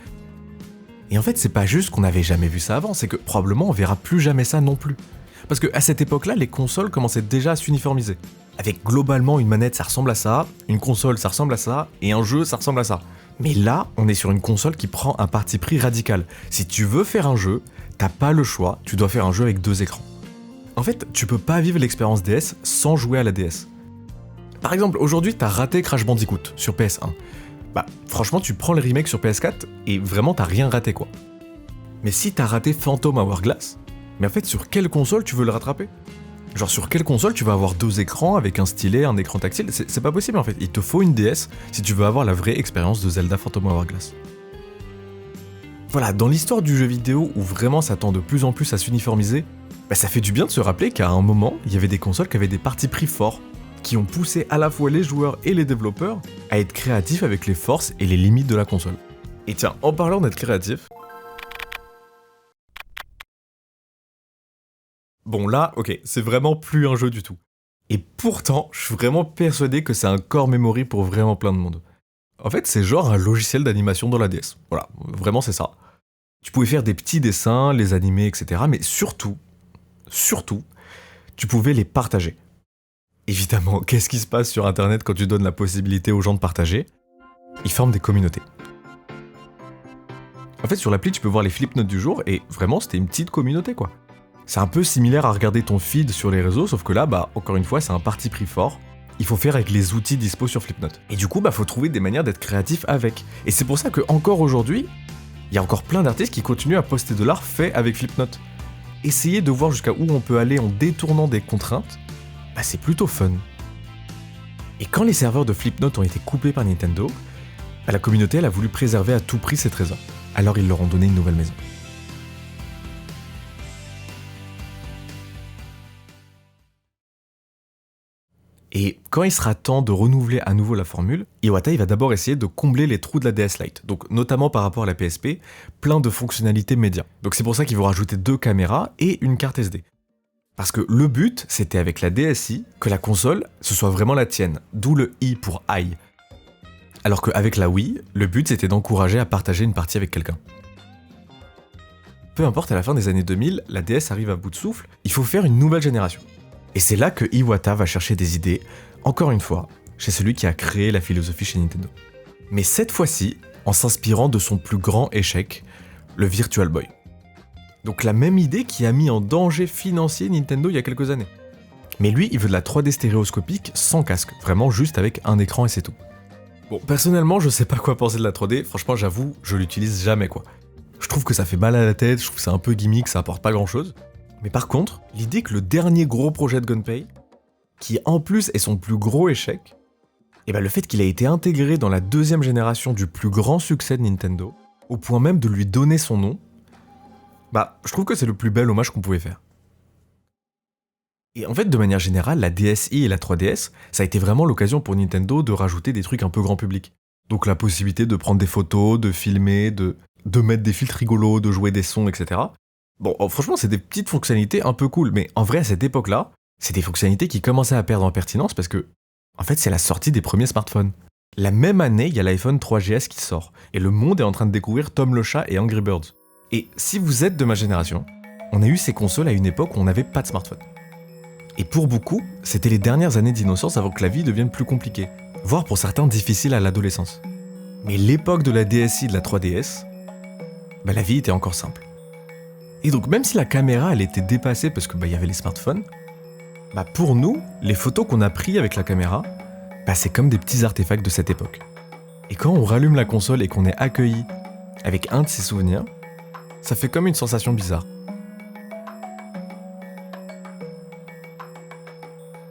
Et en fait, c'est pas juste qu'on n'avait jamais vu ça avant, c'est que probablement on verra plus jamais ça non plus. Parce que à cette époque-là, les consoles commençaient déjà à s'uniformiser. Avec globalement une manette ça ressemble à ça, une console ça ressemble à ça, et un jeu ça ressemble à ça. Mais là, on est sur une console qui prend un parti pris radical. Si tu veux faire un jeu, t'as pas le choix, tu dois faire un jeu avec 2 écrans. En fait, tu peux pas vivre l'expérience DS sans jouer à la DS. Par exemple, aujourd'hui, t'as raté Crash Bandicoot sur PS1. Bah, franchement, tu prends le remake sur PS4 et vraiment t'as rien raté quoi. Mais si t'as raté Phantom Hourglass, mais en fait, sur quelle console tu veux le rattraper? Genre, sur quelle console tu vas avoir 2 écrans avec un stylet, un écran tactile? C'est pas possible en fait. Il te faut une DS si tu veux avoir la vraie expérience de Zelda Phantom Hourglass. Voilà, dans l'histoire du jeu vidéo où vraiment ça tend de plus en plus à s'uniformiser, bah, ça fait du bien de se rappeler qu'à un moment, il y avait des consoles qui avaient des partis pris forts, qui ont poussé à la fois les joueurs et les développeurs à être créatifs avec les forces et les limites de la console. Et tiens, en parlant d'être créatif... Bon là, ok, c'est vraiment plus un jeu du tout. Et pourtant, je suis vraiment persuadé que c'est un core memory pour vraiment plein de monde. En fait, c'est genre un logiciel d'animation dans la DS. Voilà, vraiment c'est ça. Tu pouvais faire des petits dessins, les animer, etc. Mais surtout, tu pouvais les partager. Évidemment, qu'est-ce qui se passe sur Internet quand tu donnes la possibilité aux gens de partager? Ils forment des communautés. En fait, sur l'appli, tu peux voir les flipnotes du jour, et vraiment, c'était une petite communauté, quoi. C'est un peu similaire à regarder ton feed sur les réseaux, sauf que là, bah, encore une fois, c'est un parti pris fort. Il faut faire avec les outils dispo sur Flipnote. Et du coup, bah, faut trouver des manières d'être créatif avec. Et c'est pour ça que encore aujourd'hui, il y a encore plein d'artistes qui continuent à poster de l'art fait avec Flipnote. Essayer de voir jusqu'à où on peut aller en détournant des contraintes, bah, c'est plutôt fun. Et quand les serveurs de Flipnote ont été coupés par Nintendo, bah, la communauté elle a voulu préserver à tout prix ses trésors. Alors ils leur ont donné une nouvelle maison. Et quand il sera temps de renouveler à nouveau la formule, Iwata il va d'abord essayer de combler les trous de la DS Lite, donc notamment par rapport à la PSP, plein de fonctionnalités médias. Donc c'est pour ça qu'ils vont rajouter 2 caméras et une carte SD. Parce que le but, c'était avec la DSi, que la console, ce soit vraiment la tienne, d'où le I pour I. Alors qu'avec la Wii, le but c'était d'encourager à partager une partie avec quelqu'un. Peu importe, à la fin des années 2000, la DS arrive à bout de souffle, il faut faire une nouvelle génération. Et c'est là que Iwata va chercher des idées, encore une fois, chez celui qui a créé la philosophie chez Nintendo. Mais cette fois-ci, en s'inspirant de son plus grand échec, le Virtual Boy. Donc la même idée qui a mis en danger financier Nintendo il y a quelques années. Mais lui, il veut de la 3D stéréoscopique sans casque, vraiment juste avec un écran et c'est tout. Bon, personnellement, je sais pas quoi penser de la 3D, franchement j'avoue, je l'utilise jamais quoi. Je trouve que ça fait mal à la tête, je trouve que c'est un peu gimmick, ça apporte pas grand chose. Mais par contre, l'idée que le dernier gros projet de Gunpei, qui en plus est son plus gros échec, et le fait qu'il a été intégré dans la 2e génération du plus grand succès de Nintendo, au point même de lui donner son nom, je trouve que c'est le plus bel hommage qu'on pouvait faire. Et en fait, de manière générale, la DSi et la 3DS, ça a été vraiment l'occasion pour Nintendo de rajouter des trucs un peu grand public. Donc la possibilité de prendre des photos, de filmer, de mettre des filtres rigolos, de jouer des sons, etc. Bon, franchement, c'est des petites fonctionnalités un peu cool, mais en vrai, à cette époque-là, c'est des fonctionnalités qui commençaient à perdre en pertinence parce que, en fait, c'est la sortie des premiers smartphones. La même année, il y a l'iPhone 3GS qui sort, et le monde est en train de découvrir Tom le chat et Angry Birds. Et si vous êtes de ma génération, on a eu ces consoles à une époque où on n'avait pas de smartphone. Et pour beaucoup, c'était les dernières années d'innocence avant que la vie devienne plus compliquée, voire pour certains difficile à l'adolescence. Mais l'époque de la DSi et de la 3DS, la vie était encore simple. Et donc même si la caméra elle était dépassée parce que y avait les smartphones, pour nous, les photos qu'on a prises avec la caméra, c'est comme des petits artefacts de cette époque. Et quand on rallume la console et qu'on est accueilli avec un de ces souvenirs, ça fait comme une sensation bizarre.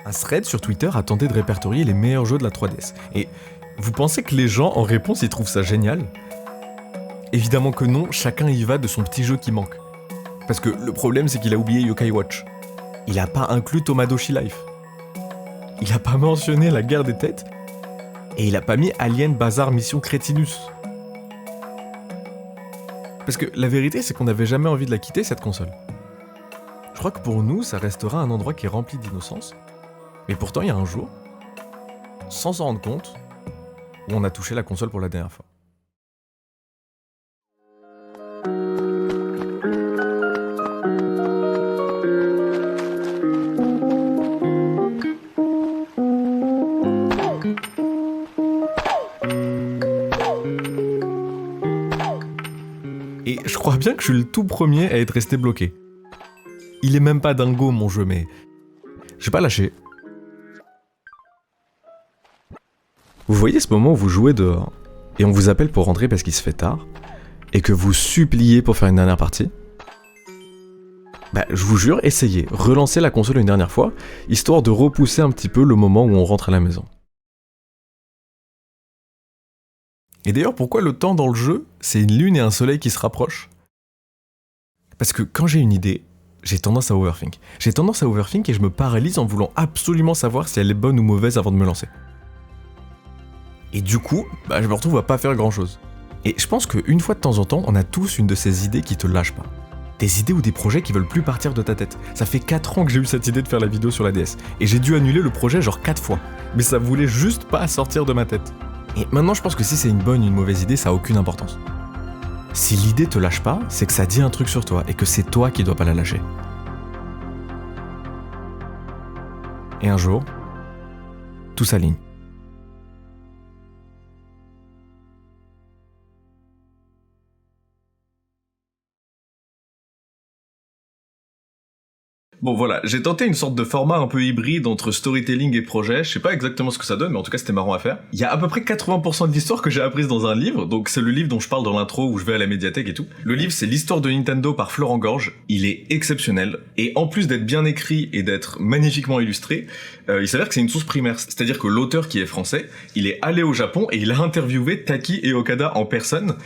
Un thread sur Twitter a tenté de répertorier les meilleurs jeux de la 3DS. Et vous pensez que les gens en réponse ils trouvent ça génial ? Évidemment que non, chacun y va de son petit jeu qui manque. Parce que le problème, c'est qu'il a oublié Yokai Watch. Il a pas inclus Tomodachi Life. Il a pas mentionné la guerre des têtes. Et il a pas mis Alien Bazar Mission Cretinus. Parce que la vérité, c'est qu'on n'avait jamais envie de la quitter, cette console. Je crois que pour nous, ça restera un endroit qui est rempli d'innocence. Mais pourtant, il y a un jour, sans s'en rendre compte, où on a touché la console pour la dernière fois. Et je crois bien que je suis le tout premier à être resté bloqué. Il est même pas dingo mon jeu, mais j'ai pas lâché. Vous voyez ce moment où vous jouez dehors, et on vous appelle pour rentrer parce qu'il se fait tard, et que vous suppliez pour faire une dernière partie ? Je vous jure, essayez, relancez la console une dernière fois, histoire de repousser un petit peu le moment où on rentre à la maison. Et d'ailleurs, pourquoi le temps dans le jeu, c'est une lune et un soleil qui se rapprochent ? Parce que quand j'ai une idée, j'ai tendance à overthink. J'ai tendance à overthink et je me paralyse en voulant absolument savoir si elle est bonne ou mauvaise avant de me lancer. Et du coup, je me retrouve à pas faire grand chose. Et je pense qu'une fois de temps en temps, on a tous une de ces idées qui te lâchent pas. Des idées ou des projets qui veulent plus partir de ta tête. Ça fait 4 ans que j'ai eu cette idée de faire la vidéo sur la DS. Et j'ai dû annuler le projet genre 4 fois. Mais ça voulait juste pas sortir de ma tête. Et maintenant, je pense que si c'est une bonne ou une mauvaise idée, ça a aucune importance. Si l'idée te lâche pas, c'est que ça dit un truc sur toi et que c'est toi qui dois pas la lâcher. Et un jour, tout s'aligne. Bon voilà, j'ai tenté une sorte de format un peu hybride entre storytelling et projet, je sais pas exactement ce que ça donne, mais en tout cas c'était marrant à faire. Il y a à peu près 80% de l'histoire que j'ai apprise dans un livre, donc c'est le livre dont je parle dans l'intro où je vais à la médiathèque et tout. Le livre c'est l'histoire de Nintendo par Florent Gorge, il est exceptionnel, et en plus d'être bien écrit et d'être magnifiquement illustré, il s'avère que c'est une source primaire, c'est-à-dire que l'auteur qui est français, il est allé au Japon et il a interviewé Taki et Okada en personne,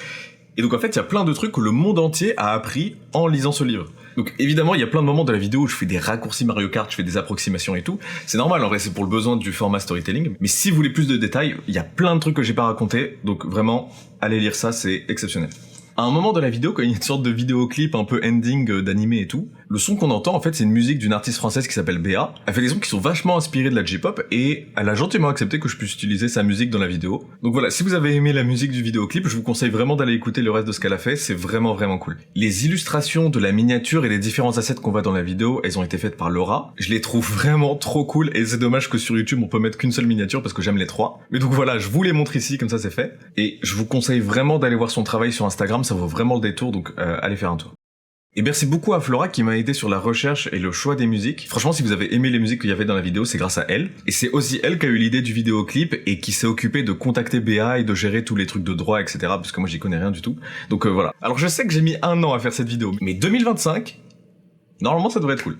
Et donc en fait, il y a plein de trucs que le monde entier a appris en lisant ce livre. Donc évidemment, il y a plein de moments de la vidéo où je fais des raccourcis Mario Kart, je fais des approximations et tout. C'est normal, en vrai, c'est pour le besoin du format storytelling. Mais si vous voulez plus de détails, il y a plein de trucs que j'ai pas racontés. Donc vraiment, allez lire ça, c'est exceptionnel. À un moment de la vidéo, quand il y a une sorte de vidéoclip un peu ending d'animé et tout, le son qu'on entend, en fait, c'est une musique d'une artiste française qui s'appelle Béa. Elle fait des sons qui sont vachement inspirés de la J-pop et elle a gentiment accepté que je puisse utiliser sa musique dans la vidéo. Donc voilà, si vous avez aimé la musique du vidéoclip, je vous conseille vraiment d'aller écouter le reste de ce qu'elle a fait, c'est vraiment vraiment cool. Les illustrations de la miniature et les différents assets qu'on voit dans la vidéo, elles ont été faites par Laura. Je les trouve vraiment trop cool et c'est dommage que sur YouTube on peut mettre qu'une seule miniature parce que j'aime les trois. Mais donc voilà, je vous les montre ici, comme ça c'est fait. Et je vous conseille vraiment d'aller voir son travail sur Instagram, ça vaut vraiment le détour, donc allez faire un tour. Et merci beaucoup à Flora qui m'a aidé sur la recherche et le choix des musiques. Franchement, si vous avez aimé les musiques qu'il y avait dans la vidéo, c'est grâce à elle. Et c'est aussi elle qui a eu l'idée du vidéoclip et qui s'est occupée de contacter Béa et de gérer tous les trucs de droit, etc. Parce que moi, j'y connais rien du tout. Donc voilà. Alors je sais que j'ai mis 1 an à faire cette vidéo, mais 2025, normalement, ça devrait être cool.